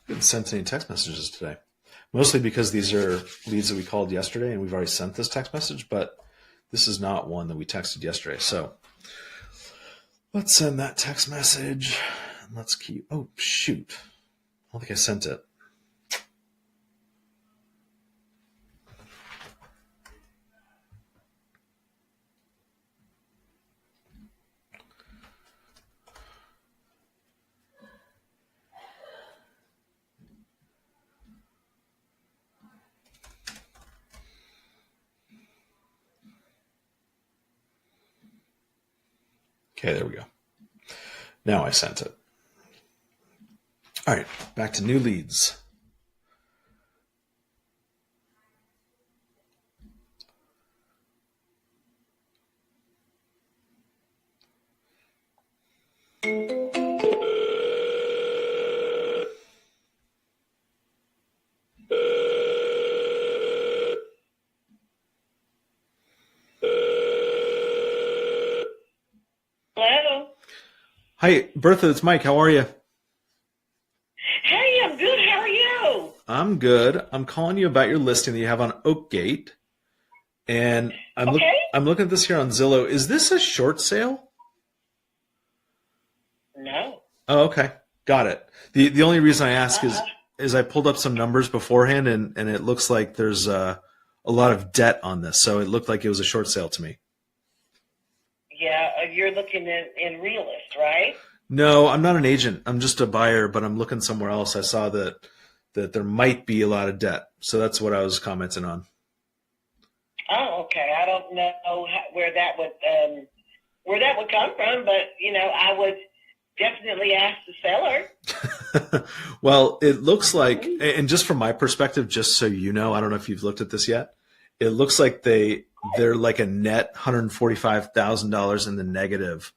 Didn't send any text messages today. Mostly because these are leads that we called yesterday and we've already sent this text message, but this is not one that we texted yesterday. So let's send that text message. Let's keep, oh shoot. I don't think I sent it. Okay, there we go. Now I sent it. All right, back to new leads. Hello. Hi, Bertha, it's Mike. How are you? Hey, I'm good. How are you? I'm good. I'm calling you about your listing that you have on Oakgate. And I'm looking at this here on Zillow. Is this a short sale? No. Oh, okay. Got it. The only reason I ask is I pulled up some numbers beforehand, and it looks like there's a lot of debt on this. So it looked like it was a short sale to me. Yeah, you're looking in realist, right? No, I'm not an agent. I'm just a buyer, but I'm looking somewhere else. I saw that there might be a lot of debt. So that's what I was commenting on. Oh, okay. I don't know where that would come from, but I would definitely ask the seller. Well, it looks like, and just from my perspective, just so you know, I don't know if you've looked at this yet. It looks like they're like a net $145,000 in the negative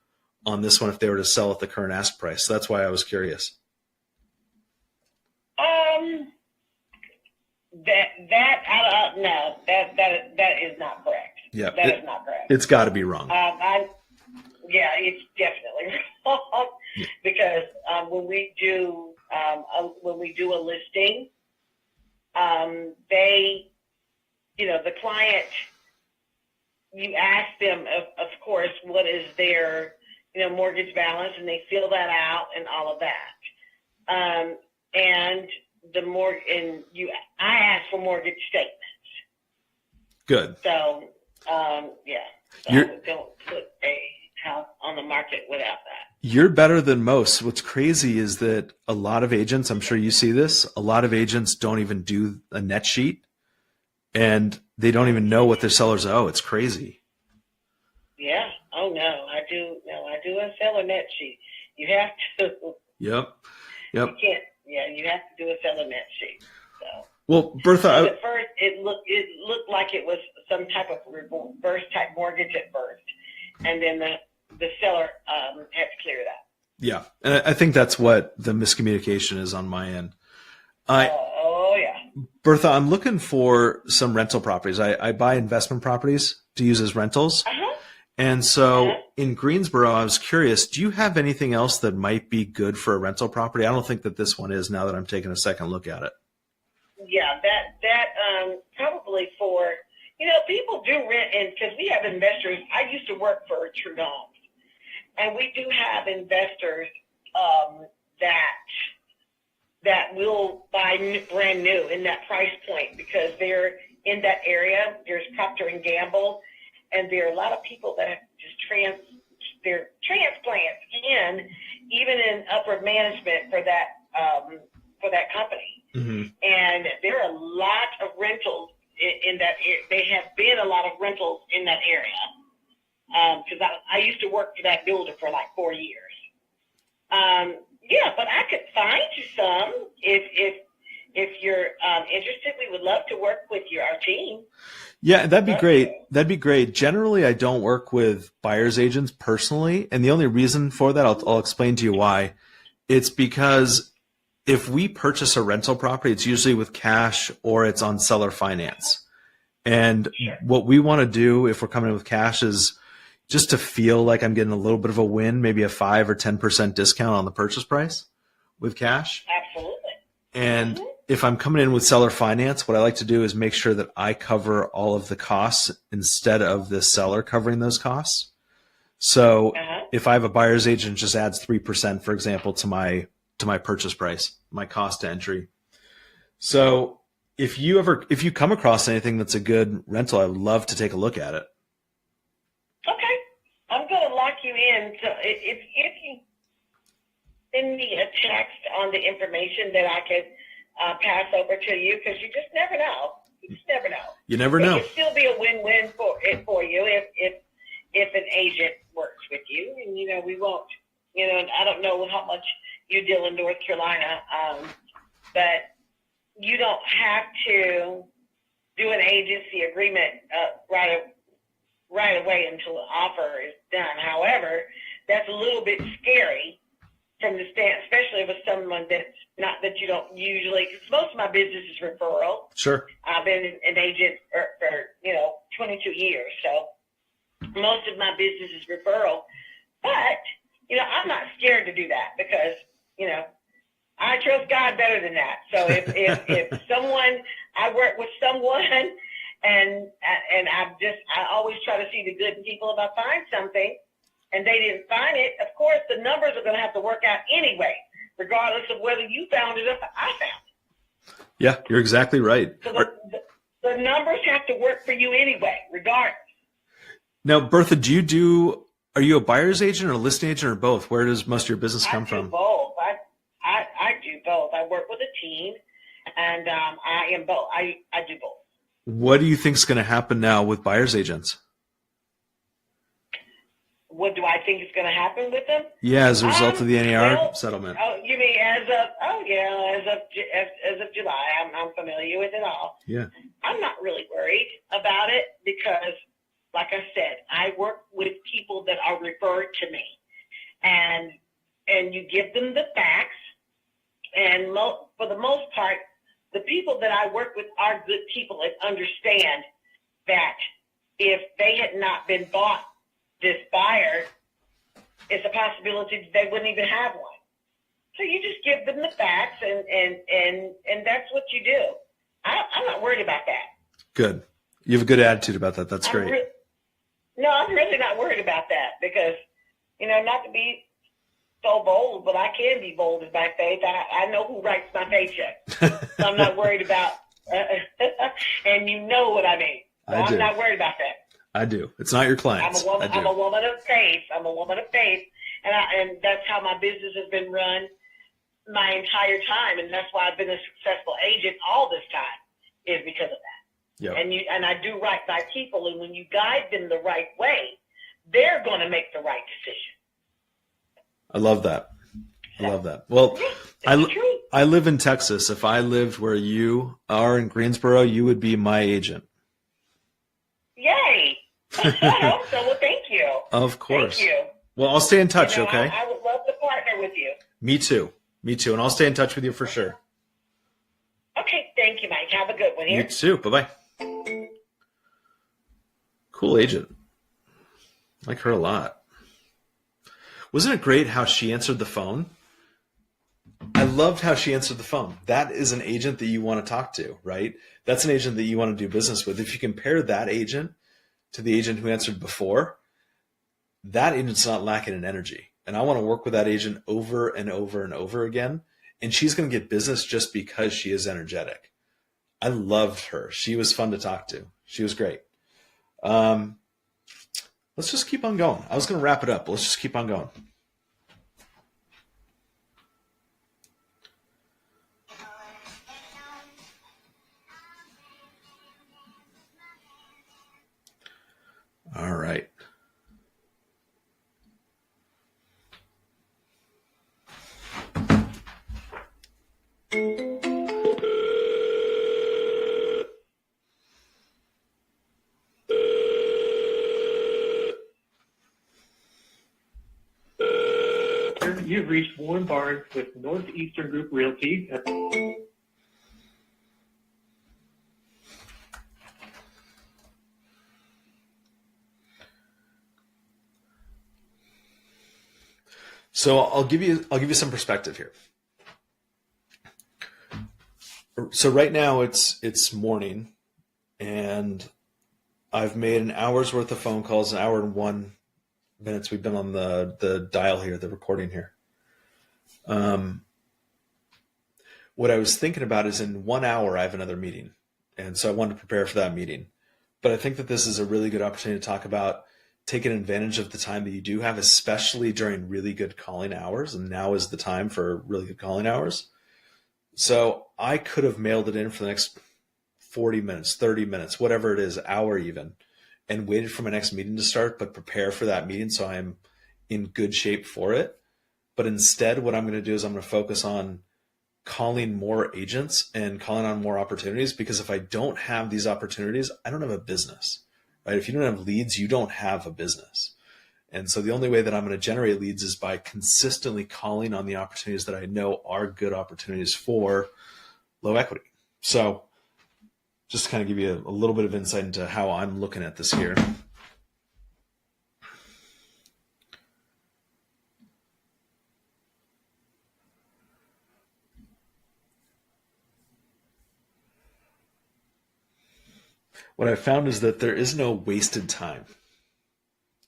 on this one if they were to sell at the current ask price. So that's why I was curious. That is not correct. Yeah, that is not correct. It's got to be wrong. It's definitely wrong because when we do a listing, the client, you ask them, of course, what is their mortgage balance, and they fill that out and all of that. And I ask for mortgage statements. Good. So, yeah. So I don't put a house on the market without that. You're better than most. What's crazy is that a lot of agents, I'm sure you see this, a lot of agents don't even do a net sheet, and they don't even know what their sellers owe. It's crazy. Yeah. Oh, no. I do a seller net sheet. You have to. Yep. You can't. Yeah, you have to do a seller net sheet. So. Well, Bertha, at first it looked like it was some type of reverse type mortgage at first, and then the seller had to clear that. Yeah, and I think that's what the miscommunication is on my end. Oh yeah. Bertha, I'm looking for some rental properties. I buy investment properties to use as rentals. Uh-huh. And so Uh-huh. in Greensboro, I was curious, do you have anything else that might be good for a rental property? I don't think that this one is now that I'm taking a second look at it. Yeah, that probably for, people do rent, and because we have investors. I used to work for Trudon, and we do have investors that will buy brand new in that price point because they're in that area. There's Procter and Gamble, and there are a lot of people that have just they're transplants even in upper management for that company. Mm-hmm. And there are a lot of rentals in that area. They have been a lot of rentals in that area because I used to work for that builder for like 4 years. Yeah, but I could find you some if you're interested. We would love to work with our team. Yeah, that'd be great. That'd be great. Generally, I don't work with buyer's agents personally, and the only reason for that, I'll explain to you why. It's because if we purchase a rental property, it's usually with cash or it's on seller finance. And what we want to do if we're coming in with cash is just to feel like I'm getting a little bit of a win, maybe a 5 or 10% discount on the purchase price with cash. Absolutely. And if I'm coming in with seller finance, what I like to do is make sure that I cover all of the costs instead of the seller covering those costs. So if I have a buyer's agent just adds 3%, for example, to my purchase price, my cost to entry. So if you come across anything that's a good rental, I would love to take a look at it. Okay. I'm going to lock you in. So if you send me a text on the information that I could pass over to you, because you just never know. You just never know. You never know. It could still be a win-win for you if an agent works with you. And, we won't, I don't know how much you deal in North Carolina, but you don't have to do an agency agreement right away until the offer is done. However, that's a little bit scary from the stand, especially with someone that's not that you don't usually, because most of my business is referral. Sure. I've been an agent for 22 years, so most of my business is referral. But, I'm not scared to do that because, I trust God better than that. So if I work with someone and I always try to see the good in people. If I find something and they didn't find it, of course, the numbers are going to have to work out anyway, regardless of whether you found it or I found it. Yeah, you're exactly right. So the numbers have to work for you anyway, regardless. Now, Bertha, are you a buyer's agent or a listing agent or both? Where does most of your business come from? I do both. I do both. I work with a team, and I am both. I do both. What do you think is going to happen now with buyer's agents? What do I think is going to happen with them? Yeah, as a result of the NAR settlement. Oh, you mean as of July? I'm familiar with it all. Yeah. I'm not really worried about it because, like I said, I work with people that are referred to me, and you give them the facts, and for the most part, the people that I work with are good people and understand that if they had not been bought this buyer, it's a possibility they wouldn't even have one. So you just give them the facts, and that's what you do. I'm not worried about that. Good. You have a good attitude about that. That's great. I'm really not worried about that because, not to be so bold, but I can be bold in my faith. I know who writes my paycheck. So I'm not worried about, and you know what I mean. So I'm not worried about that. I do. It's not your clients. I'm a woman of faith. And that's how my business has been run my entire time. And that's why I've been a successful agent all this time is because of that. Yep. And I do right by people. And when you guide them the right way, they're going to make the right decision. I love that. Well, I live in Texas. If I lived where you are in Greensboro, you would be my agent. Yay. I hope so. Well, thank you. Of course. Thank you. Well, I'll stay in touch, okay? I would love to partner with you. Me too. And I'll stay in touch with you for sure. here. You too. Bye-bye. Cool agent. Like her a lot. Wasn't it great how she answered the phone? I loved how she answered the phone. That is an agent that you want to talk to, right? That's an agent that you want to do business with. If you compare that agent to the agent who answered before, that agent's not lacking in energy. And I want to work with that agent over and over and over again. And she's going to get business just because she is energetic. I loved her. She was fun to talk to. She was great. Let's just keep on going. I was going to wrap it up, but let's just keep on going. All right. You've reached Warren Barnes with Northeastern Group Realty. So I'll give you some perspective here. So right now it's morning, and I've made an hour's worth of phone calls, an hour and 1 minutes we've been on the dial here, the recording here. What I was thinking about is in 1 hour I have another meeting, and so I wanted to prepare for that meeting. But I think that this is a really good opportunity to talk about taking advantage of the time that you do have, especially during really good calling hours. And now is the time for really good calling hours. So I could have mailed it in for the next 40 minutes, 30 minutes, whatever it is, hour even, and waited for my next meeting to start, but prepare for that meeting so I'm in good shape for it. But instead, what I'm going to do is I'm going to focus on calling more agents and calling on more opportunities, because if I don't have these opportunities, I don't have a business, right? If you don't have leads, you don't have a business. And so the only way that I'm going to generate leads is by consistently calling on the opportunities that I know are good opportunities for low equity. So just to kind of give you a little bit of insight into how I'm looking at this here. What I've found is that there is no wasted time.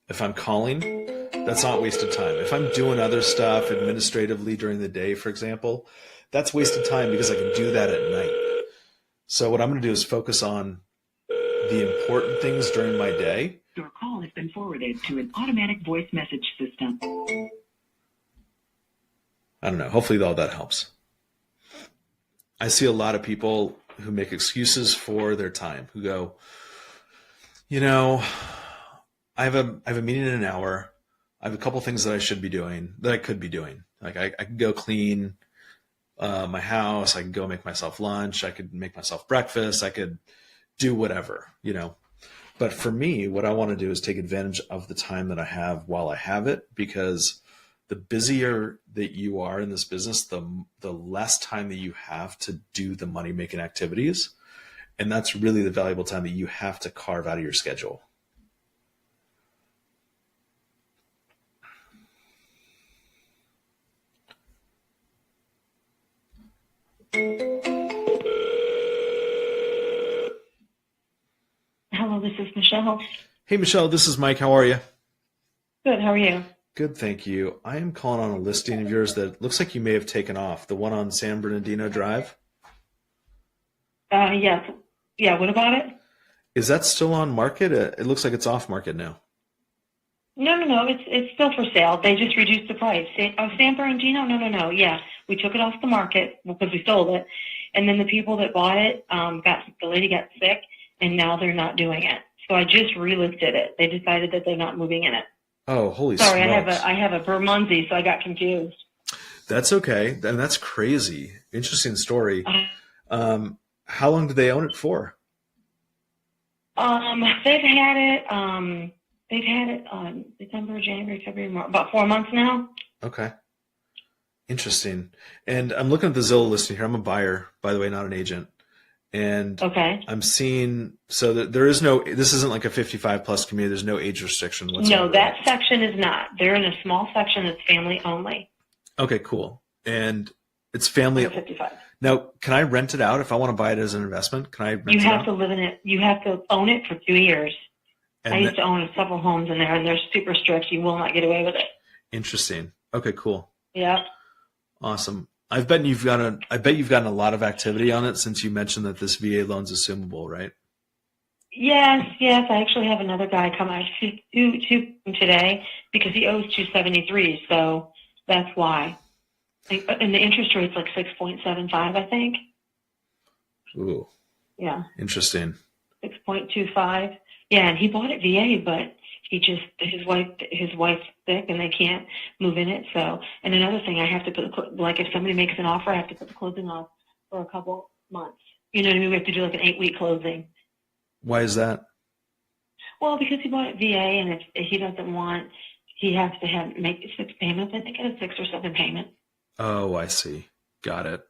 If I'm calling, that's not wasted time. If I'm doing other stuff administratively during the day, for example, that's wasted time because I can do that at night. So what I'm going to do is focus on the important things during my day. Your call has been forwarded to an automatic voice message system. I don't know. Hopefully all that helps. I see a lot of people who make excuses for their time, who go, I have a meeting in an hour. I have a couple things that I should be doing, that I could be doing. Like I could go clean my house. I could go make myself lunch. I could make myself breakfast. I could do whatever, But for me, what I want to do is take advantage of the time that I have while I have it, because the busier that you are in this business, the less time that you have to do the money-making activities. And that's really the valuable time that you have to carve out of your schedule. Hello, this is Michelle. Hey, Michelle, this is Mike. How are you? Good. How are you? Good, thank you. I am calling on a listing of yours that looks like you may have taken off, the one on San Bernardino Drive. Yes. Yeah. What about it? Is that still on market? It looks like it's off market now. No. It's still for sale. They just reduced the price. San Bernardino? No. Yeah, we took it off the market because we sold it, and then the people that bought it the lady got sick, and now they're not doing it. So I just relisted it. They decided that they're not moving in it. Oh, holy Sorry, smokes. I have a Bermondsey, so I got confused. That's okay. And that's crazy. Interesting story. How long did they own it for? They've had it on December, January, February, March, about 4 months now. Okay. Interesting. And I'm looking at the Zillow listing here. I'm a buyer, by the way, not an agent. And Okay. I'm seeing, so that there is no, this isn't like a 55 plus community. There's no age restriction whatsoever. No, that section is not. They're in a small section that's family only. Okay, cool. And it's family. 55. Now, can I rent it out if I want to buy it as an investment? Can I rent You it have out? to live in it. You have to own it for 2 years. And I used to own several homes in there, and they're super strict. You will not get away with it. Interesting. Okay, cool. Yeah. Awesome. I bet you've gotten a lot of activity on it since you mentioned that this VA loan's assumable, right? Yes. I actually have another guy come out to today because he owes 273, so that's why. And the interest rate's like 6.75, I think. Ooh. Yeah. Interesting. 6.25. Yeah, and he bought it VA, but his wife's sick and they can't move in it. So, and another thing, I have to put, like, if somebody makes an offer, I have to put the closing off for a couple months. You know what I mean? We have to do like an 8-week closing. Why is that? Well, because he bought it VA, and if he doesn't want, he has to make 6 payments. I think it's 6 or 7 payments. Oh, I see. Got it.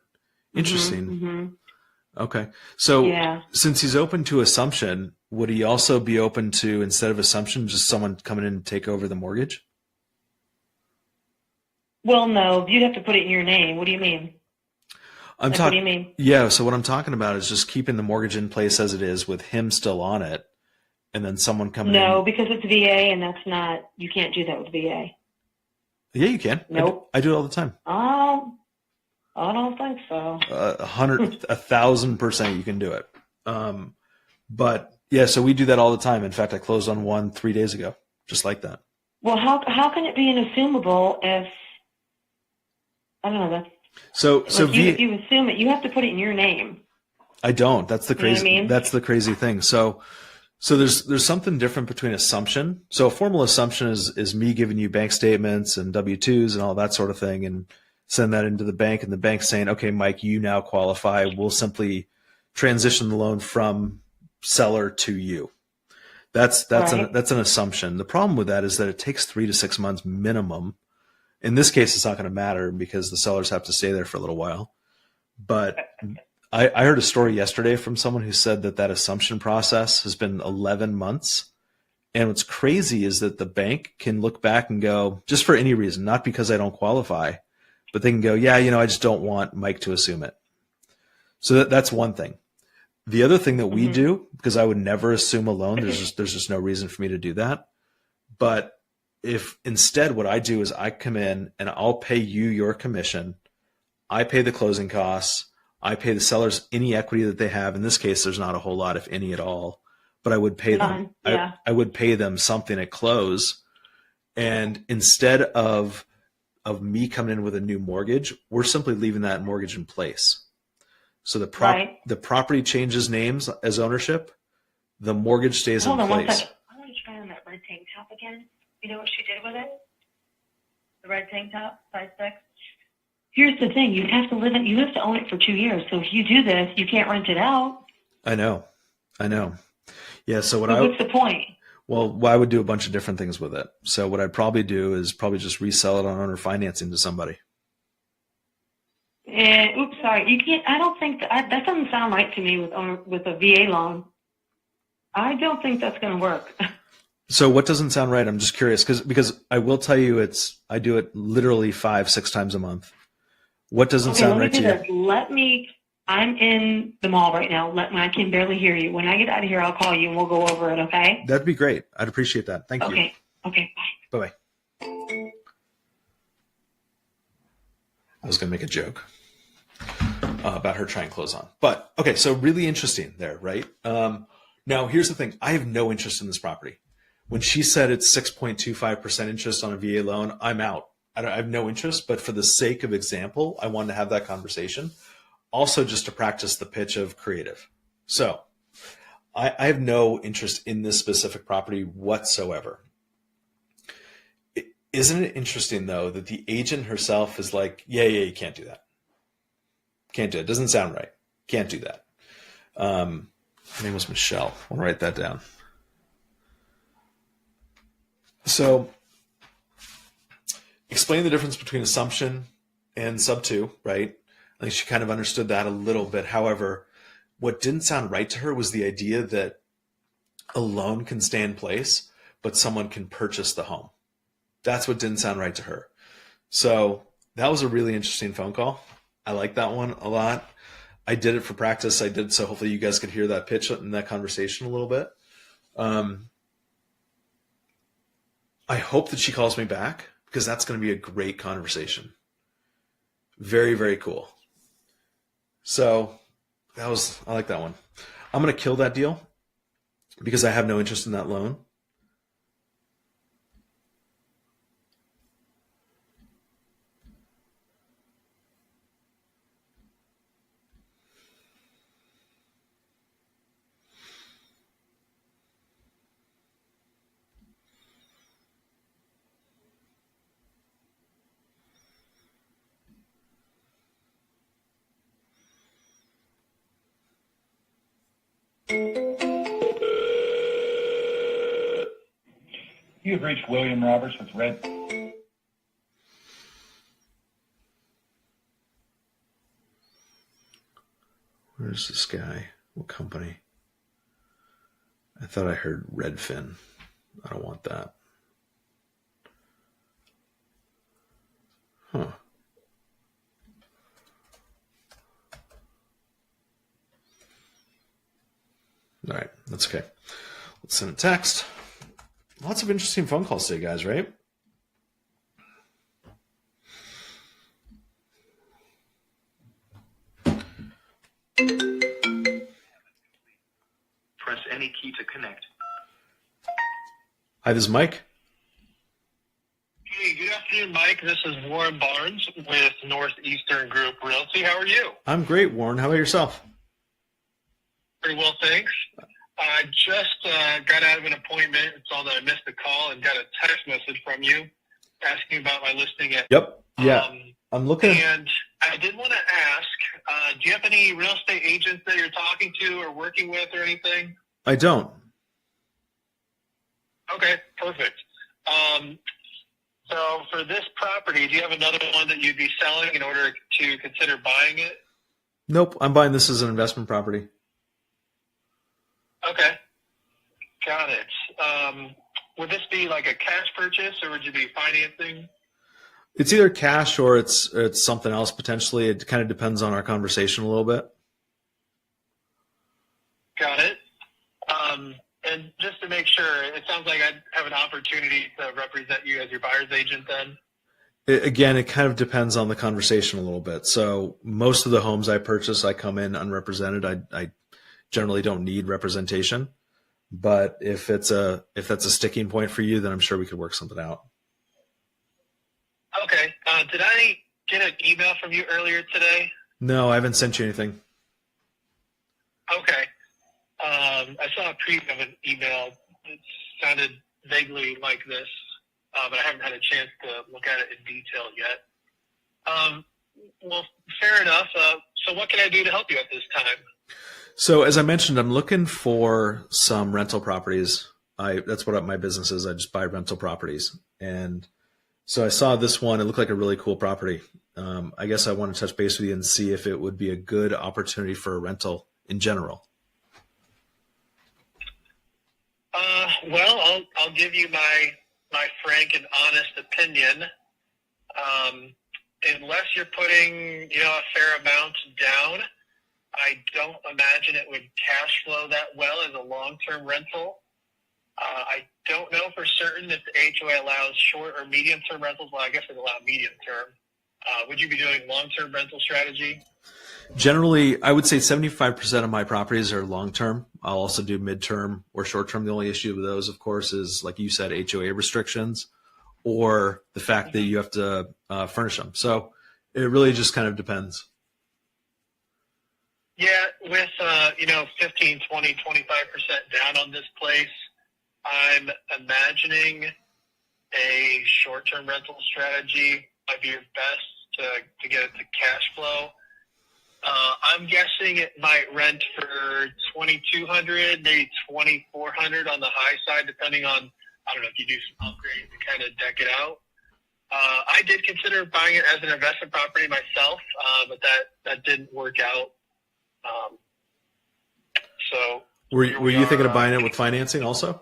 Interesting. Mm-hmm. Okay. So yeah. Since he's open to assumption, would he also be open to, instead of assumption, just someone coming in and take over the mortgage? Well, no, you'd have to put it in your name. What do you mean? What do you mean? Yeah, so what I'm talking about is just keeping the mortgage in place as it is with him still on it, and then someone coming in. No, because it's VA, and that's not, you can't do that with VA. Yeah, you can. Nope. I do it all the time. I don't think so. 1,000% you can do it. But yeah, so we do that all the time. In fact, I closed on one 3 days ago, just like that. Well, how can it be an assumable if, I don't know, that's, if you assume it, you have to put it in your name. I don't. That's the crazy. You know what I mean? That's the crazy thing. So there's something different between assumption. So a formal assumption is me giving you bank statements and W-2s and all that sort of thing, and send that into the bank, and the bank saying, "Okay, Mike, you now qualify. We'll simply transition the loan from seller to you." That's right. an assumption. The problem with that is that it takes 3 to 6 months minimum. In this case, it's not going to matter because the sellers have to stay there for a little while. But I heard a story yesterday from someone who said that assumption process has been 11 months. And what's crazy is that the bank can look back and go, just for any reason, not because I don't qualify, but they can go, yeah, I just don't want Mike to assume it. So that's one thing. The other thing that we do, because I would never assume a loan, there's just no reason for me to do that. But if instead what I do is I come in and I'll pay you your commission, I pay the closing costs, I pay the sellers any equity that they have. In this case, there's not a whole lot, if any at all, but I would pay them. Yeah. I would pay them something at close. And instead of me coming in with a new mortgage, we're simply leaving that mortgage in place. So the property changes names as ownership, the mortgage stays in place. Hold on 1 second. I want to try on that red tank top again. You know what she did with it? The red tank top, size 6. Here's the thing: you have to own it for 2 years. So if you do this, you can't rent it out. I know. Yeah. So what's the point? Well, I would do a bunch of different things with it. So what I'd probably do is just resell it on owner financing to somebody. Oops, sorry. You can't. I don't think that doesn't sound right to me with a VA loan. I don't think that's going to work. So what doesn't sound right? I'm just curious because I will tell you I do it literally 5-6 times a month. What doesn't sound right to you? I'm in the mall right now. I can barely hear you. When I get out of here, I'll call you and we'll go over it, okay? That'd be great. I'd appreciate that. Thank you. Okay, bye. Bye-bye. I was going to make a joke about her trying clothes on. But, okay, so really interesting there, right? Now, here's the thing. I have no interest in this property. When she said it's 6.25% interest on a VA loan, I'm out. I have no interest, but for the sake of example, I wanted to have that conversation. Also, just to practice the pitch of creative. So I have no interest in this specific property whatsoever. Isn't it interesting, though, that the agent herself is like, yeah, you can't do that. Can't do it. Doesn't sound right. Can't do that. Her name was Michelle. I'll write that down. So explain the difference between assumption and sub 2, right? I think she kind of understood that a little bit. However, what didn't sound right to her was the idea that a loan can stay in place, but someone can purchase the home. That's what didn't sound right to her. So that was a really interesting phone call. I like that one a lot. I did it for practice. I did so hopefully you guys could hear that pitch in that conversation a little bit. I hope that she calls me back because that's going to be a great conversation. Very, very cool. So I like that one. I'm going to kill that deal because I have no interest in that loan. You've reached William Roberts with Red. Where's this guy? What company? I thought I heard Redfin. I don't want that. Huh. All right, that's okay. Let's send a text. Lots of interesting phone calls today, guys, right? Press any key to connect. Hi, this is Mike. Hey, good afternoon, Mike. This is Warren Barnes with Northeastern Group Realty. How are you? I'm great, Warren. How about yourself? Pretty well, thanks. I just got out of an appointment and saw that I missed a call and got a text message from you asking about my listing at. Yep. Yeah. I'm looking. And I did want to ask, do you have any real estate agents that you're talking to or working with or anything? I don't. Okay, perfect. So for this property, do you have another one that you'd be selling in order to consider buying it? Nope. I'm buying this as an investment property. Okay, got it. Would this be like a cash purchase, or would you be financing? It's either cash or it's something else potentially. It kind of depends on our conversation a little bit. Got it. And just to make sure, it sounds like I'd have an opportunity to represent you as your buyer's agent then? It kind of depends on the conversation a little bit. So most of the homes I purchase, I come in unrepresented. I generally don't need representation, but if that's a sticking point for you, then I'm sure we could work something out. Okay. Did I get an email from you earlier today? No, I haven't sent you anything. Okay. I saw a preview of an email that sounded vaguely like this, but I haven't had a chance to look at it in detail yet. Well, fair enough. So what can I do to help you at this time? So as I mentioned, I'm looking for some rental properties. That's what my business is. I just buy rental properties. And so I saw this one. It looked like a really cool property. I guess I want to touch base with you and see if it would be a good opportunity for a rental in general. Well, I'll give you my frank and honest opinion. Unless you're putting, a fair amount down, I don't imagine it would cash flow that well as a long-term rental. I don't know for certain if the HOA allows short or medium-term rentals. Well, I guess it allows medium-term. Would you be doing long-term rental strategy? Generally, I would say 75% of my properties are long-term. I'll also do mid-term or short-term. The only issue with those, of course, is, like you said, HOA restrictions or the fact that you have to furnish them. So it really just kind of depends. Yeah, with, 15, 20, 25% down on this place, I'm imagining a short-term rental strategy might be your best to get it to cash flow. I'm guessing it might rent for $2,200, maybe $2,400 on the high side, depending on, I don't know, if you do some upgrades to kind of deck it out. I did consider buying it as an investment property myself, but that didn't work out. So Were here were we you thinking are, of buying it with financing also?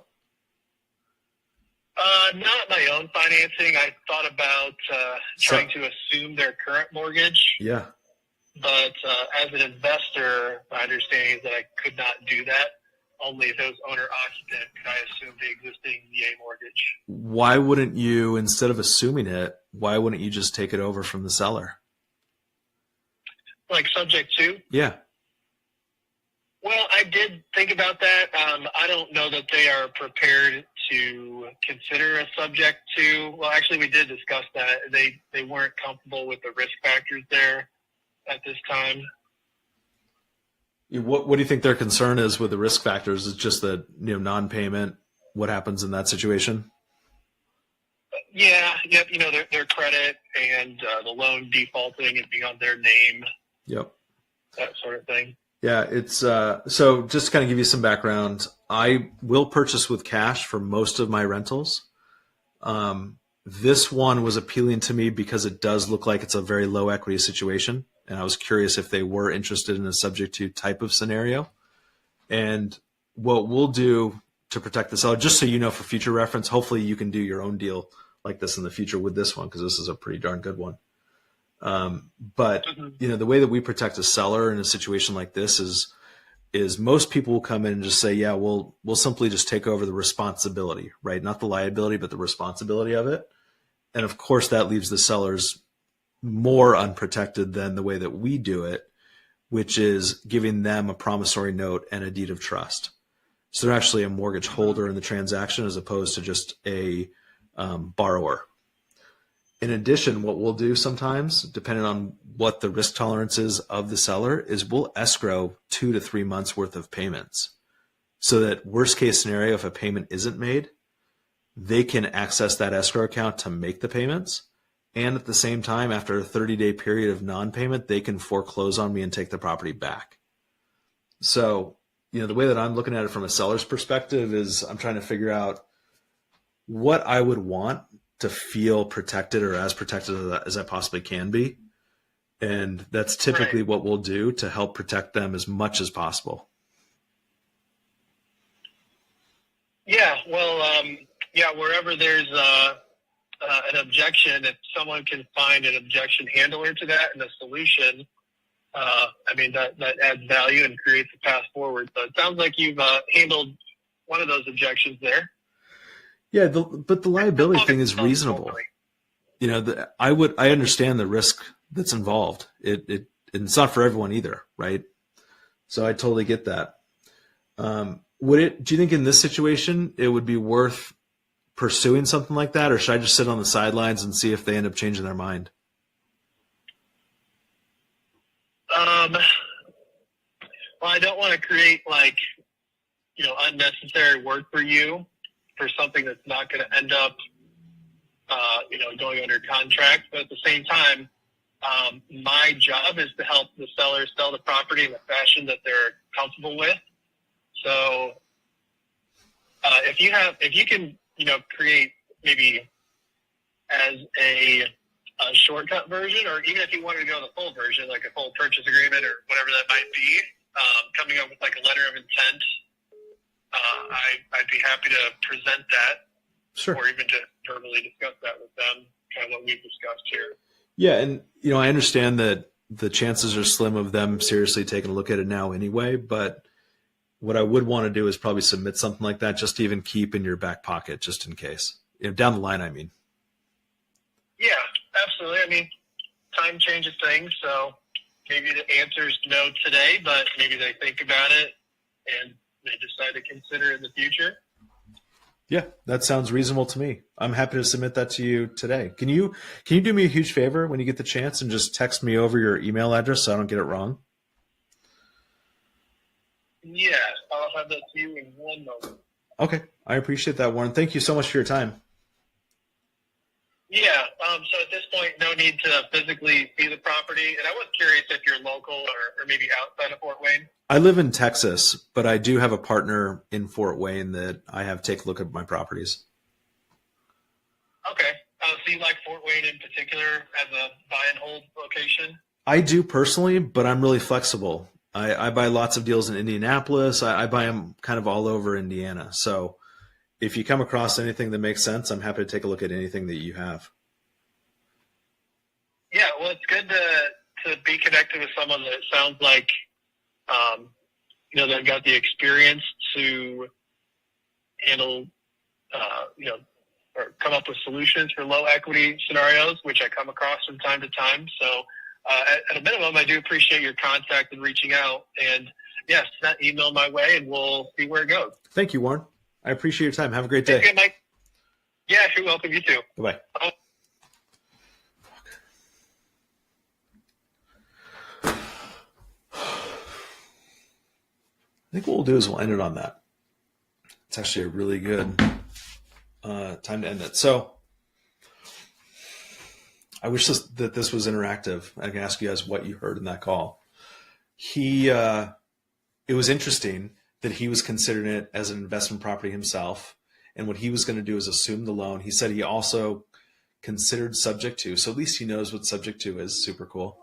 Not my own financing. I thought about trying to assume their current mortgage, Yeah. but as an investor, my understanding is that I could not do that. Only if it was owner-occupant could I assume the existing VA mortgage. Why wouldn't you, instead of assuming it, why wouldn't you just take it over from the seller? Like subject to? Yeah. Well, I did think about that. I don't know that they are prepared to consider a subject to. Well, actually, we did discuss that. They weren't comfortable with the risk factors there at this time. What do you think their concern is with the risk factors? Is just the non-payment? What happens in that situation? Yeah, yep. Their credit and the loan defaulting and being on their name. Yep. That sort of thing. Yeah, it's so just to kind of give you some background, I will purchase with cash for most of my rentals. This one was appealing to me because it does look like it's a very low equity situation. And I was curious if they were interested in a subject to type of scenario. And what we'll do to protect the seller, just so you know for future reference, hopefully you can do your own deal like this in the future with this one, because this is a pretty darn good one. But the way that we protect a seller in a situation like this is most people will come in and just say, yeah, we'll simply just take over the responsibility, right? Not the liability, but the responsibility of it. And of course that leaves the sellers more unprotected than the way that we do it, which is giving them a promissory note and a deed of trust. So they're actually a mortgage holder in the transaction as opposed to just a borrower. In addition, what we'll do sometimes, depending on what the risk tolerance is of the seller, is we'll escrow 2 to 3 months worth of payments so that worst case scenario, if a payment isn't made, they can access that escrow account to make the payments. And at the same time, after a 30-day period of non-payment, they can foreclose on me and take the property back. So, the way that I'm looking at it from a seller's perspective is I'm trying to figure out what I would want to feel protected or as protected as I possibly can be. And that's typically what we'll do to help protect them as much as possible. Yeah, well, wherever there's an objection, if someone can find an objection handler to that and a solution, that adds value and creates a path forward. So it sounds like you've handled one of those objections there. Yeah, but the liability thing is reasonable. I understand the risk that's involved. It's not for everyone either, right? So I totally get that. Do you think in this situation it would be worth pursuing something like that, or should I just sit on the sidelines and see if they end up changing their mind? Well, I don't want to create unnecessary work for you for something that's not going to end up, going under contract. But at the same time, my job is to help the seller sell the property in the fashion that they're comfortable with. So, if you can, create maybe as a shortcut version, or even if you wanted to go the full version, like a full purchase agreement or whatever that might be, coming up with like a letter of intent, I'd be happy to present that. Sure. Or even to verbally discuss that with them, kind of what we've discussed here. Yeah, and I understand that the chances are slim of them seriously taking a look at it now anyway, but what I would want to do is probably submit something like that just to even keep in your back pocket just in case. Down the line, I mean. Yeah, absolutely. Time changes things, so maybe the answer is no today, but maybe they think about it and they decide to consider it in the future. Yeah, that sounds reasonable to me. I'm happy to submit that to you today. Can you do me a huge favor when you get the chance and just text me over your email address so I don't get it wrong? Yeah, I'll have that to you in one moment. Okay, I appreciate that, Warren. Thank you so much for your time. Yeah, so at this point, no need to physically see the property. And I was curious if you're local or maybe outside of Fort Wayne. I live in Texas, but I do have a partner in Fort Wayne that I have take a look at my properties. Okay. So you like Fort Wayne in particular as a buy and hold location? I do personally, but I'm really flexible. I buy lots of deals in Indianapolis. I buy them kind of all over Indiana. So if you come across anything that makes sense, I'm happy to take a look at anything that you have. Yeah, well, it's good to be connected with someone that sounds like, they've got the experience to handle, or come up with solutions for low equity scenarios, which I come across from time to time. So at a minimum, I do appreciate your contact and reaching out. And yes, send that email my way, and we'll see where it goes. Thank you, Warren. I appreciate your time. Have a great day. Okay, Mike. Yeah, you're welcome. You too. Bye-bye. I think what we'll do is we'll end it on that. It's actually a really good time to end it. So I wish that this was interactive. I can ask you guys what you heard in that call. It was interesting that he was considering it as an investment property himself. And what he was going to do is assume the loan. He said he also considered subject to. So at least he knows what subject to is. Super cool.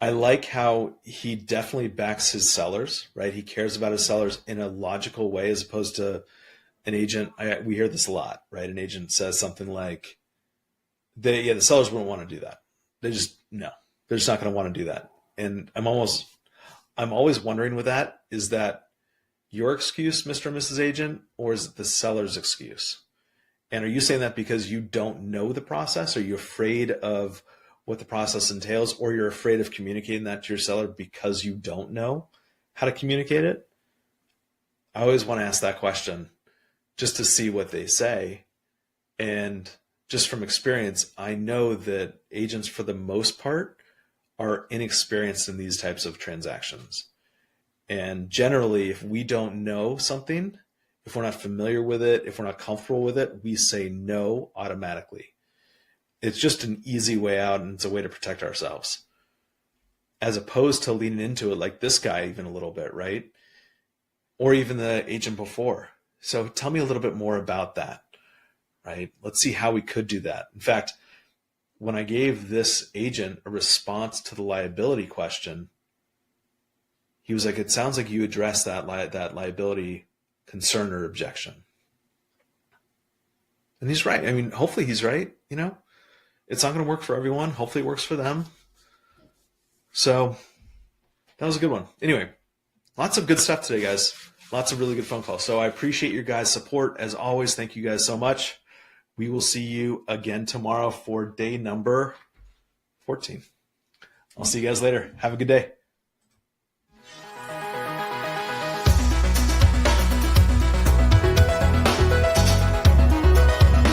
I like how he definitely backs his sellers, right? He cares about his sellers in a logical way as opposed to an agent. We hear this a lot, right? An agent says something like, the sellers wouldn't want to do that. They're just not going to want to do that. And I'm always wondering with that, is that your excuse, Mr. and Mrs. Agent, or is it the seller's excuse? And are you saying that because you don't know the process? Are you afraid of what the process entails, or you're afraid of communicating that to your seller because you don't know how to communicate it? I always want to ask that question just to see what they say. And just from experience, I know that agents, for the most part, are inexperienced in these types of transactions. And generally, if we don't know something, if we're not familiar with it, if we're not comfortable with it, we say no automatically. It's just an easy way out, and it's a way to protect ourselves, as opposed to leaning into it like this guy even a little bit, right? Or even the agent before. So tell me a little bit more about that, right? Let's see how we could do that. In fact, when I gave this agent a response to the liability question, he was like, it sounds like you addressed that liability concern or objection. And he's right. I mean, hopefully he's right, It's not going to work for everyone. Hopefully it works for them. So that was a good one. Anyway, lots of good stuff today, guys. Lots of really good phone calls. So I appreciate your guys' support. As always, thank you guys so much. We will see you again tomorrow for day number 14. I'll see you guys later. Have a good day.